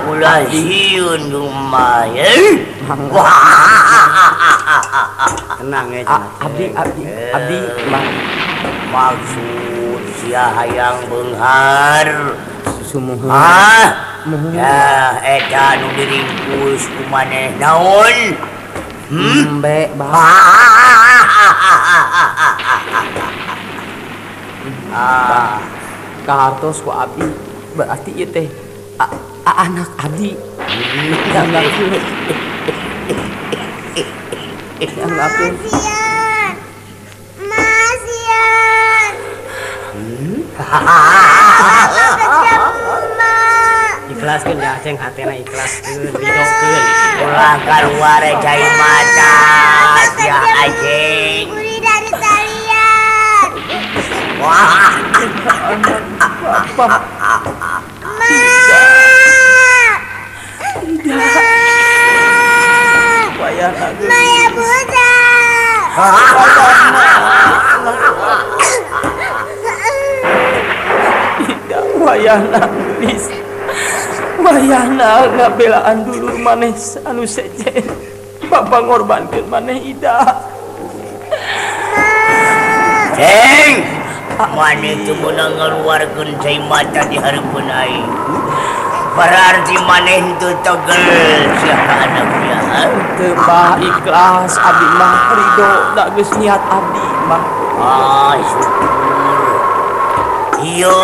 Ulah sieun rumah ya. tenang ya abdi bah Maksud sia hayang beunghar. sumuhun Ya eta nu diringkus ku maneh naon? embe bah kahartos ku abdi berarti ieu teh anak abdi dianggapkeun dianggapkeun Masian. ikhlaskeun ya Aceng hatena ikhlaskeun ridhokeun Ulah kaluar cai mata sia Aceng. Budi dari talian. Maya buta. tidak wayahna gelis wayahna ngabelaan dulur maneh anu sejen bapak ngorbankeun maneh ida Ceng, maneh teu meunang ngaluarkeun cai mata di hareupeun aing. Berarti maneh teu tegel sia ka anaknya. teu bah ikhlas abdi mah ridho da geus niat abdi mah Syukur. Ieu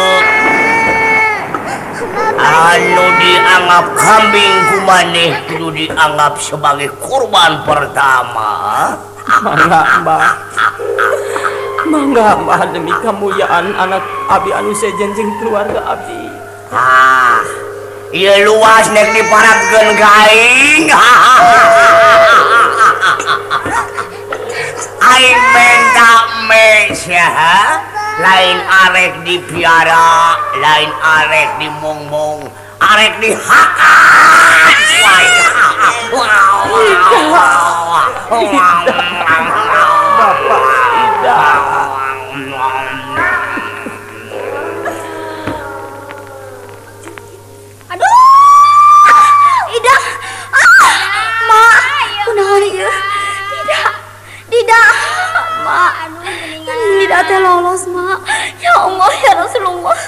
anu dianggap kambing ku maneh kudu dianggap sebagai korban pertama. mangga mbah demi kamuliaan anak abdi anu sejen jeung keluarga abdi Ieu luas nek diparapkeun ka aing. Aing minta mesya, lain arek dipiara, lain arek dimongbong, arek dihakan. Bapak Ida. Aduh, Ida, mak, kunaon ieu? Dida, mak, Dida teh lolos mak. Ya Allah ya Rasulullah.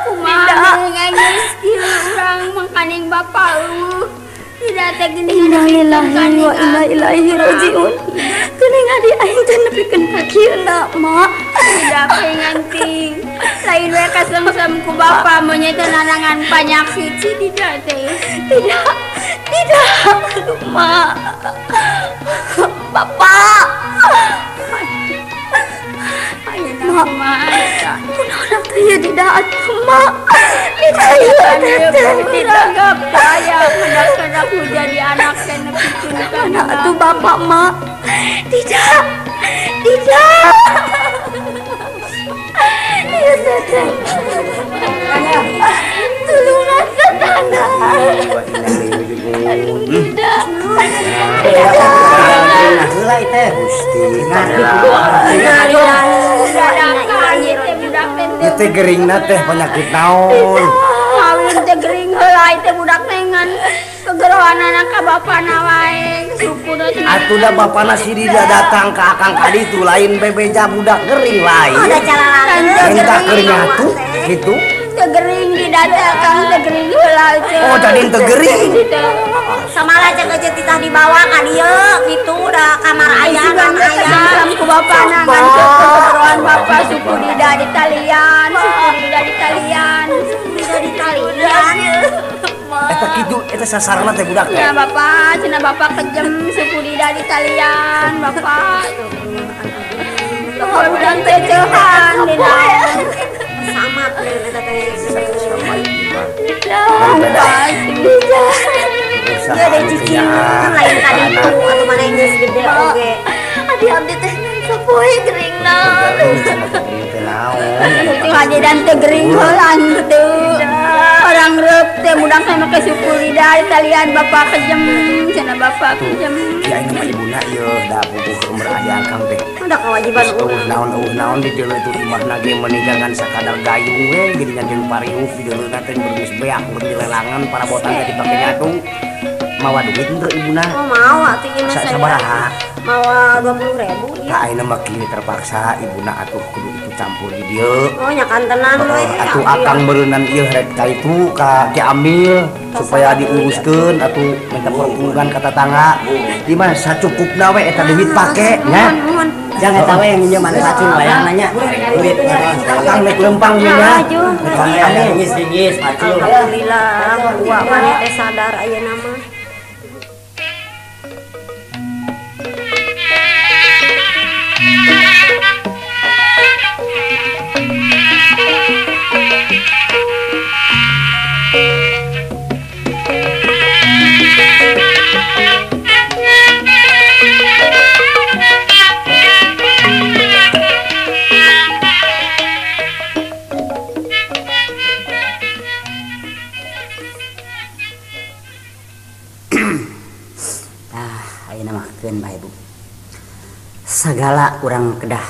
Kumaha ngangis kieu urang mangkaning bapak Dida teh gini. Innalillahi wa inna ilaihi rajiun. Geuning adi aing teh nepikeun ka kieuna mak. Dida penganting. Lain we kasem-sem ku bapa monyet nanangan panyakit si Dida teh. Dida, mak. Bapak. Mak, kunaon teh ya Dida atuh mak. Dida ieu teh Dida gapaya hendak ku jadi anak teh nepikeun ka anak atuh bapak mak. Dida. Ieu teh. Tulungan tetangga. Dida. Heula teh Gusti. Teh geringna teh penyakit naon? Kawin teh gering heula teh budak nengan kegeroan anak ka bapana wae supuna. Atuh da bapana si Dida datang ka akang kaditu lain bebeja budak gering lain. Ada calalakeun. Minta keur nyatu gitu. Teu gering didatang teu gering heula teh. Oh jadi teu gering. Samala cek aja titah dibawa ka dieu kitu da kamar aya kan aya. Ku bapana ngan kegeroan bapa suku Dida di talian, Eta kitu eta sasarna teh budak teh. Ya bapak, cenah bapak kejem suku Dida di talian, bapak. Kalau udah teh jeuhan Dida. Samat eta teh. Dia ada cicing lain kali itu atau mana yang gede oge. Abdi teh sapoe geringna. Itu aja dan teh gering heulan teu. Orang reup teh mudah teh make suku Dida Italian bapak kejem, cenah bapak kejem. Ya ini mah ibuna ieu da pupuh umur aya akang teh. Udah kewajiban Naon di dieu itu imahna ge meninggalkan sakadar gayung we geuningan jeung pariuk di dieu teh berbis beak berdilelangan para botan teh dipake nyatu. Mawa duit untuk ibuna. Oh mau atuh ieu mah sabaraha? Mawa 20.000 Ka ayeuna mah kini terpaksa ibuna atuh kudu ikut campur di dieu. Oh nyakantenan we. Atuh akang beureunan ieu rek ka itu ka Ki Amil supaya diuruskeun atuh minta perpuluhan ka tetangga. Di mana sacukupna we eta duit pake nya. Jangan eta we minjem anu cacing layang nanya. Duit Akang nek lempang we nya. dingis pacul. Alhamdulillah gua mah teh sadar ayeuna mah. Sagala urang kedah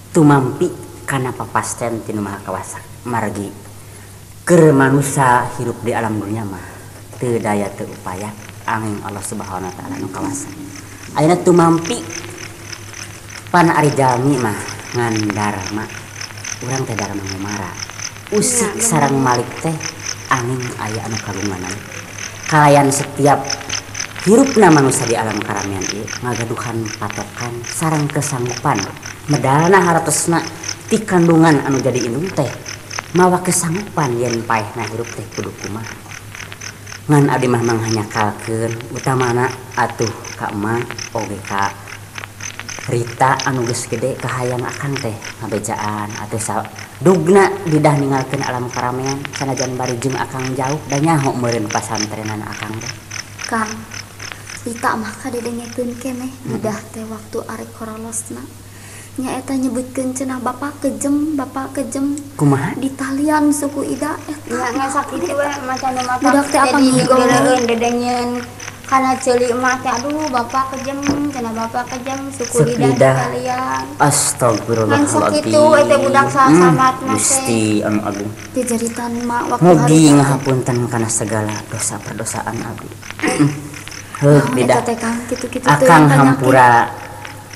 tumampi kana papasten tinu maha kawasa margi keur manusia hirup di alam dunia mah teu daya teu upaya angin Allah Subhanahu wa taala nu kawasa ayeuna tumampi pan ari jalmi mah ngan dharma urang teh dharma ngumara usik sareng malik teh angin aya anu kagunganan kalayan setiap hirupna manusia di alam karamian ieu ngagaduhan patokan sareng kesanggupan medalna hartosna ti kandungan anu jadi indung teh mawa kesanggupan yen paehna hirup teh kudu kumaha ngan abdi mah manghanyakalkeun utamana atuh ka emah oge ka Rita anu geus gede kahayang akang teh ngabejaan atuh dugna didah ninggalkeun alam karamean sanajan bari jeung akang jauh da nyaho meureun pasantrenan akang teh. Kang, Rita mah kadedengekeun keneh didah teh waktu arek korolosna. Nya eta nyebutkeun cenah bapak kejem. Kumaha? Di talian suku Ida eta. Ya nggak sakit we macan mata. Budak teh apa ngigeureun dedenyeun kana ceulik mah teh aduh bapak kejem cenah bapak kejem suku Ida di talian. Astagfirullahaladzim. Kan sakitu eta budak sasamat mah teh. Gusti anu agung. Teh jaritan mak waktu Mugi ngahapunten kana segala dosa perdosaan abdi. Heuh beda. Eta teh Kang kitu-kitu teh. Akang hampura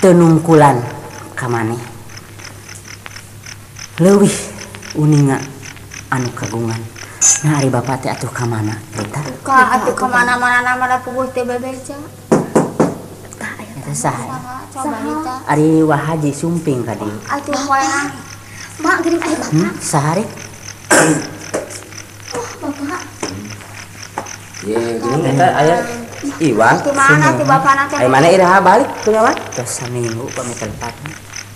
teu nungkulan ka maneh. Leuwih uninga anu kagungan. Nah ari bapak teh atuh ka mana? Rita. Ka atuh ka mana-mana mah puguh teh bebeja. Eta saha? Coba Rita. Ari Wahaji sumping ka dieu. Atuh poe Mak geuning aya bapak. Sahari? Bapak. Ye, geuning eta aya Iwan. Kumaha teh bapana teh? Ai mana iraha balik teu ngawan? Tos saminggu pami tempat.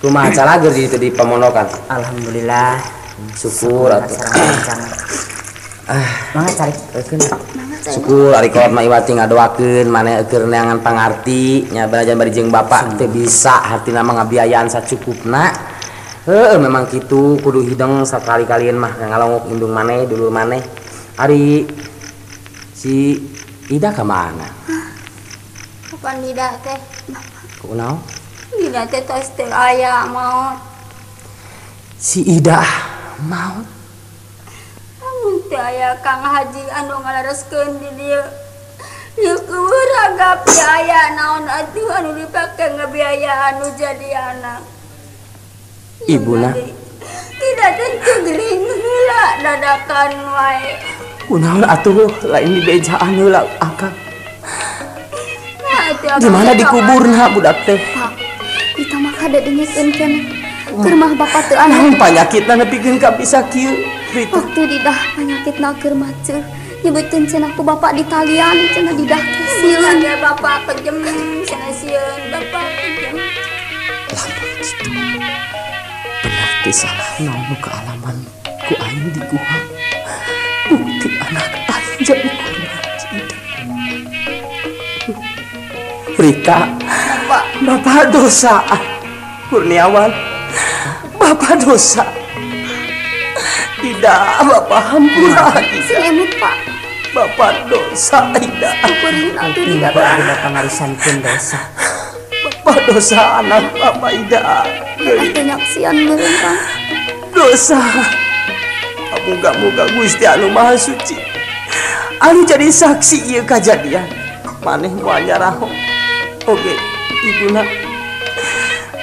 Kumaha calager di itu di pamonokan? Alhamdulillah. Syukur atuh. Mangga cari eukeun. Syukur ari kolot mah Iwati ngadoakeun maneh keur neangan pangarti nya barajan bari jeung bapak teu bisa hartina mah ngabiayaan sacukupna. Heueuh memang kitu kudu hideng sakali-kalieun mah ngalongok indung maneh dulur maneh. Ari si Ida ka mana? Kapan Ida teh? Kunaon? Ida teh tos teu aya maot. Si Ida maot. Amun teu aya Kang Haji anu ngalareskeun di dieu. Ieu keur agap aya naon atuh anu dipake ngabiayaan nu jadi anak. Ibuna. Tidak tentu gering heula dadakan wae. Kunaon atuh lain di bejaan heula akang. Nah, Di mana dikuburna budak teh? Pak, kita mah kadedengekeun keneh. Keur mah bapak teu aya. Naon panyakitna nepikeun ka bisa kieu? Rita. Waktu didah penyakitna keur maceuh. Nyebutkeun cenah ku bapak di talian cenah didah teh sieun ge bapak kejem cenah sieun bapak kejem. Benar teh salah naon nu kaalaman ku aing di guha. Bukti anak aing jadi korban cinta. Rita, Bapak dosa. Kurniawan, Bapak dosa. Tidak, Bapak hampura. Selemut Pak. Bapak dosa, tidak. Syukurin atuh di Tidak Bapak ngarisankeun dosa. Bapak dosa anak Bapak tidak. atuh nyaksian meureun Kang. Dosa. Moga-moga Gusti anu Maha Suci anu jadi saksi ieu kajadian maneh moal nyaraho oge ibuna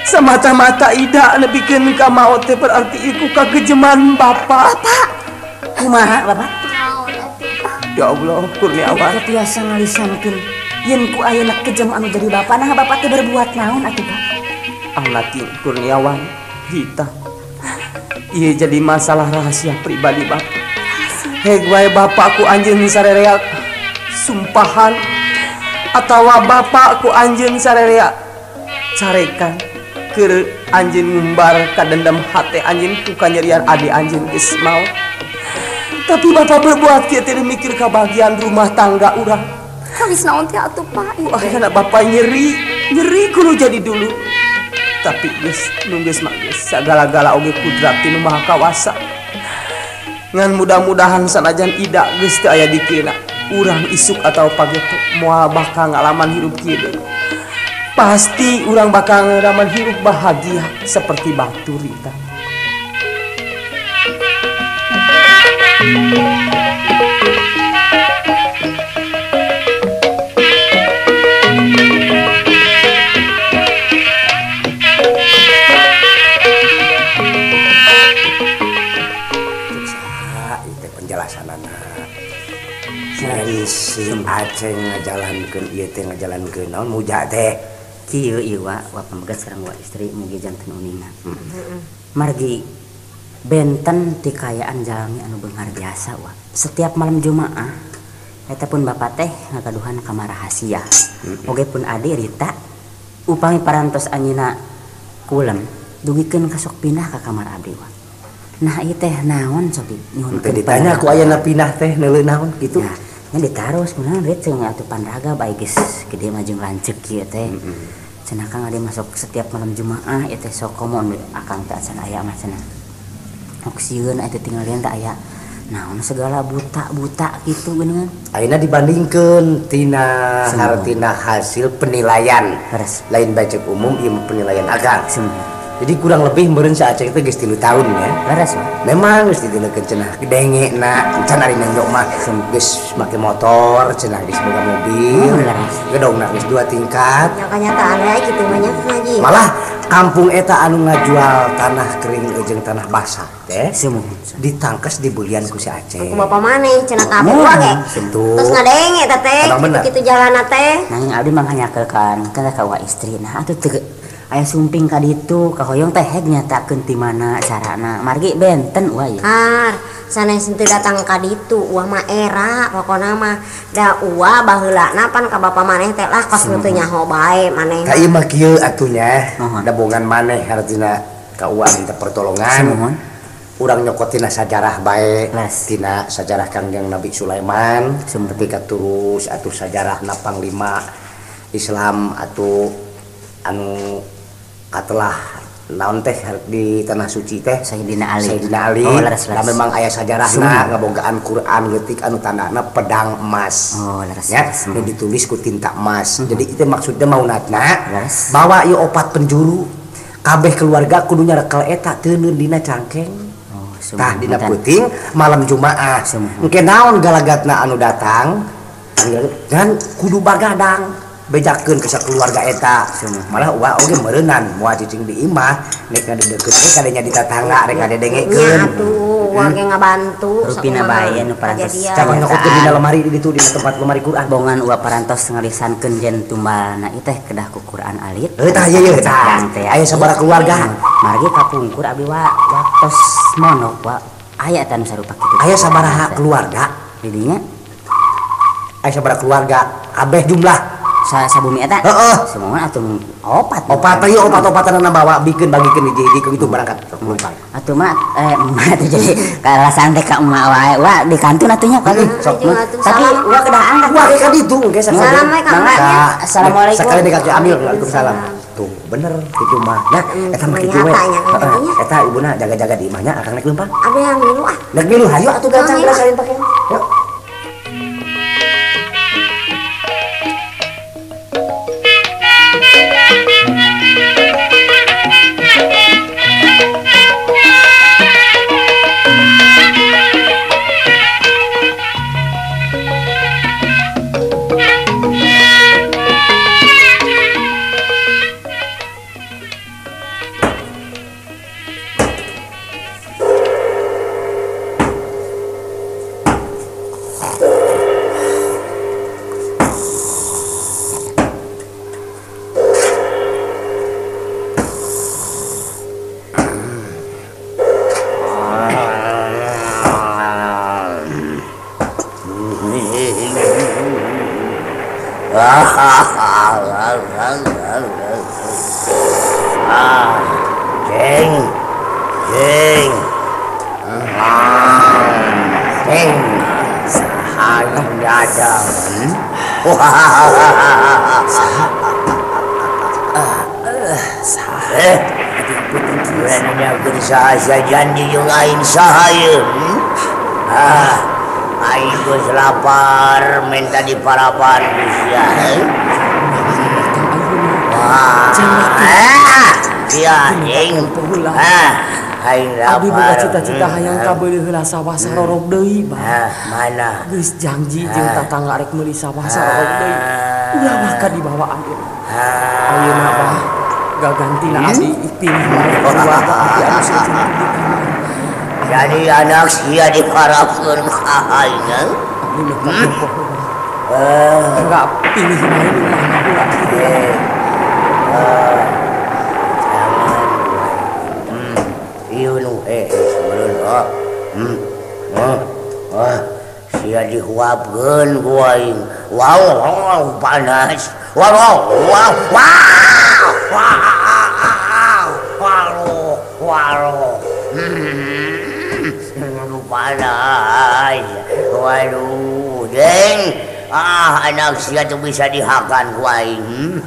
samata-mata Ida nepikeun ka maot teh berarti iku kagejeman Bapak. Kumaha Bapak? Ya Allah Kurniawan Tiasa ngalisankeun yen ku ayeuna kejem anu jadi Bapak nah Bapak teh berbuat naon atuh Pak? anak Kurniawan Rita iya jadi masalah rahasia pribadi Bapak. Heg wae Bapak ku anjeun sarerea sumpahan atawa Bapak ku anjeun sarerea carekan keur anjeun ngumbar ka dendam hate anjeun ku kanyerian ade anjeun geus maot. Tapi Bapak berbuat kieu teh mikir kabahagiaan rumah tangga urang. Habis naon teh atuh Pak? Wah anak Bapak nyeri kudu jadi dulu. Tapi geus nunggeus mah geus sagala-gala oge kudrat ti nu Maha Kawasa. Ngan mudah-mudahan sanajan Ida geus teu aya di kieu urang isuk atau pageto moal bakal ngalaman hirup kieu deui. Pasti urang bakal ngalaman hirup bahagia seperti batu Rita. Si Aceh ngajalankeun ieu teh ngajalankeun naon muja teh Kieu ieu wa pambegas sareng wa istri mugi janten uningan. Margi benten ti kayaan jalmi anu beunghar biasa wa. Setiap malam Jumaah eta pun Bapak teh ngagaduhan kamar rahasia. Oge pun ade Rita upami parantos anyina kulem dugikeun kasok pindah ka kamar abdi wa. Nah ieu teh naon sobi nyuhun teh ditanya ku ayeuna pindah teh neuleuh naon kitu. Nah, nya ditaros kunaon ret cenah atuh panraga bae geus gede mah jeung lanceuk kieu teh. Cenah Kang ade masuk setiap malam Jumaah ieu teh sok komon akang teh acan aya mah cenah. Mok sieun atuh tinggalin teh aya naon segala buta gitu geuningan. Ayeuna dibandingkeun tina hartina hasil penilaian. Lain baca umum ieu penilaian agak. Jadi kurang lebih meureun sa Aceh teh geus 3 tahun ya. Laras memang geus didilekeun cenah dengena can ari nang mah geus make motor cenah geus boga mobil. Gedongna geus 2 tingkat. Nya kanyataan we kitu mah nya ngaji. Malah kampung eta anu ngajual tanah kering jeung tanah basah teh ditangkes dibeulian ku si Aceh. Ku bapa maneh cenah ka abdi ge. Terus ngadenge eta teh kitu jalanna teh. Nanging abdi mah hanyakeun kana ka wa istri. Nah atuh teu aya sumping ka ditu ka hoyong teh heg nyatakeun ti mana carana. Margi benten uah ye. Sanes teu datang ka ditu uah mah era pokona mah da uah baheulana pan ka bapa maneh teh lah kos teu nyaho bae maneh. Ka ieu mah kieu atunya dabongan maneh hartina ka uah minta pertolongan. Urang nyokot tina sajarah bae tina sajarah Kangjeng Nabi Sulaiman tapi katurus atuh sajarahna panglima Islam atuh anu katelah naon teh di tanah suci teh Sayyidina Ali. Memang aya sajarahna ngabogaan Quran leutik anu tandana pedang emas. Ya, ditulis ku tinta emas. Jadi itu maksudnya maunatna bawa ieu 4 penjuru kabeh keluarga kudu nyarekel eta teuneun dina cangkeng. Tah dina peuting malam Jumaah. Engke naon galagatna anu datang dan kudu bagadang bejakeun ke sakeluarga eta. Malah ulah oge meureunnan moal cicing di imah nek ngadeukeut teh kadenya di tatangga rek ngadedengekeun. Nya atuh ulah ge ngabantu rupina bae anu parantos caman nyokotkeun dina lemari di ditu dina tempat lemari Quran. Bongan ulah parantos ngalisankeun jen tumbalna ieu teh kedah ku Quran alit. Tah ieu tah. Aya sabaraha keluarga. Margi kapungkur abdi wa waktos monok wa aya anu sarupa kitu. Aya sabaraha keluarga di dinya? Aya sabaraha keluarga kabeh jumlah sabumi eta semua atuh 4 ieu 4-4-an bawa bikeun bagikeun hiji-hiji kitu berangkat penumpang atuh mah mah teh jadi kalasan teh ka emak wae wa di kantun atuh nya tapi wa kedah angkat wa ka ditu engke salam we ka assalamualaikum sakali deka amil waalaikumsalam tuh bener kitu mah nah eta mah kitu we eta ibuna jaga-jaga di imahnya akang naik leumpang abi milu nek milu hayu atuh gacang geus salin pake yuk. Saya janji yung aing sahayun. Aing geus lapar minta diparapan sia. Iya, aing. Aing lapar. Abi boga cita-cita hayang kabeulih heula sawah sarorog deui, Bang. Mana? Geus janji jeung tatangga rek meuli sawah sarorog deui. Ulah maka dibawa air. Ayeuna Bang gagantina abdi pilih keluarga abdi anu seujung di kamar. Jadi anak sia diharapkeun ka aing. Abdi mah enggak pilih main ulah ulah. Ieu nu sia dihuapkeun ku aing. Wow, panas. Wow. Waduh. Panas. Waduh, Deng. Anak sia tuh bisa dihakan ku aing.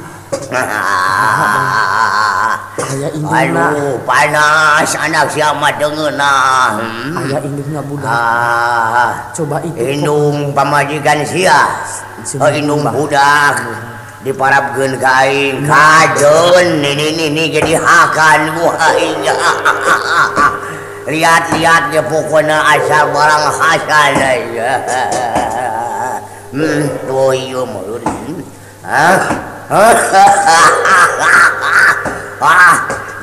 Aduh, panas anak sia mah deungeunah. Aya indungna budak. Coba itu. Indung pamajikan sia. Indung budak. Diparapkeun ka aing kajeun ini jadi hakan ku aing. Lihat-lihat ge pokona asal barang hasan aja. Oh iya mulur.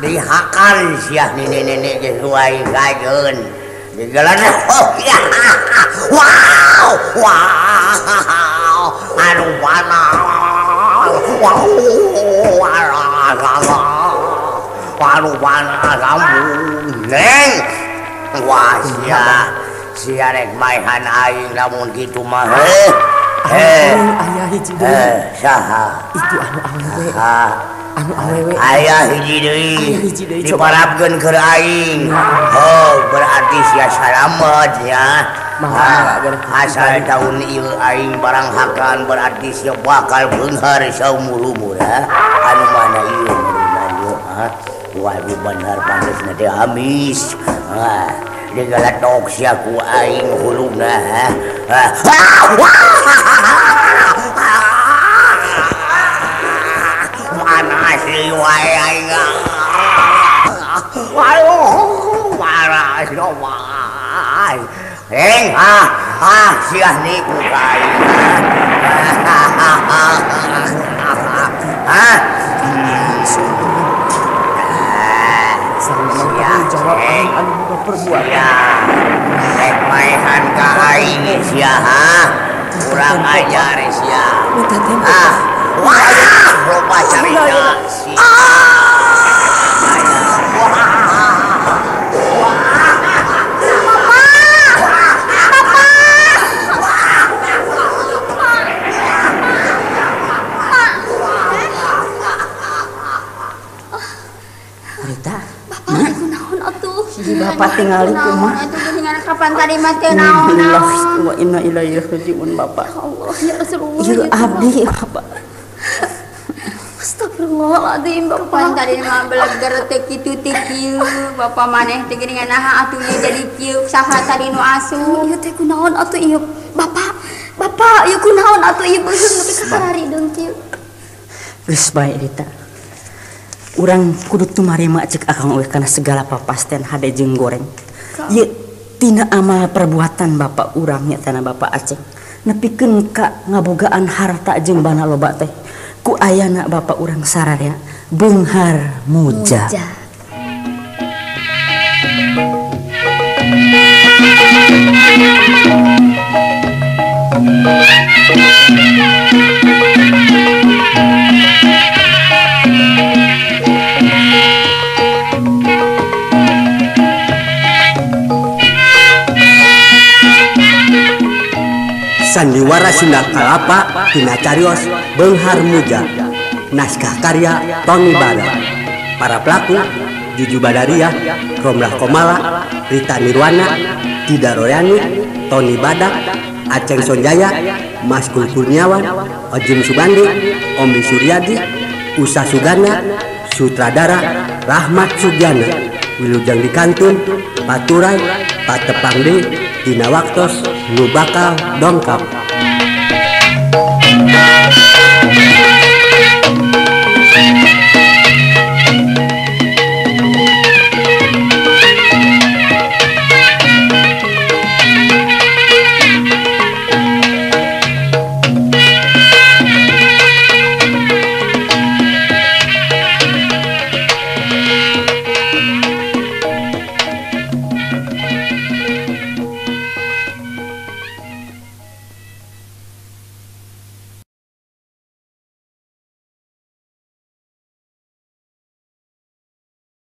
Dihakan sia nenek sesuai kajeun. Digelan wow. Aduh panas. Waduh panas lambung. Neng. Wah sia rek maehan aing lamun kitu mah. Ayah hiji deui. Saha? Itu anu awewe. Ayah hiji deui. Diparapkeun keur aing. Berarti sia salamet ya. Asal tahun ieu aing barang hakan berarti sia bakal beunghar saumur-umur anu mana ieu meunang waduh bener panesna teh amis. Digalatok sia ku aing huluna. Panas wae aing. Waduh, panas wae. Sia niku ka aing. Jawab anu boga perbuatan. Rek maehan ka aing sia kurang ajar sia. Wah, rupa carita sia. Bapak tinggal di rumah. Itu geuningan kapan tadi mah teh naon? Wa inna ilaihi raji'un Bapak. Allah ya Rasulullah. Ieu abdi Bapak. Astagfirullahaladzim Bapak. Tadi mah belajar teh kitu teh kieu. Bapak maneh teh geuningan naha atuh ieu jadi kieu saha tadi nu asu. Ieu teh kunaon atuh ieu? Bapak, ieu kunaon atuh ieu beungeung nepi ka harari deung kieu. Geus bae Rita. Urang kudu tumarima cek akang we kana segala papasten hade jeung goreng. Ieu tina amal perbuatan bapak urang nya tanah bapak Aceh. Nepikeun ka ngabogaan harta jeung bana loba teh. Ku ayana bapak urang sararea beunghar muja. Sandiwara Sunda Kalapa tina carios Beunghar Muja. Naskah karya Tony Bada. Para pelaku Juju Badariah, Romlah Komala, Rita Nirwana, Tida Royani, Tony Badak, Aceng Sonjaya, Maskul Kurniawan, Ojim Subandi, Omri Suryadi, Usa Sugana, Sutradara Rahmat Sugiana, Wilujeng Dikantun, Paturai, Patepangde, Dina Waktos, nu bakal dongkap.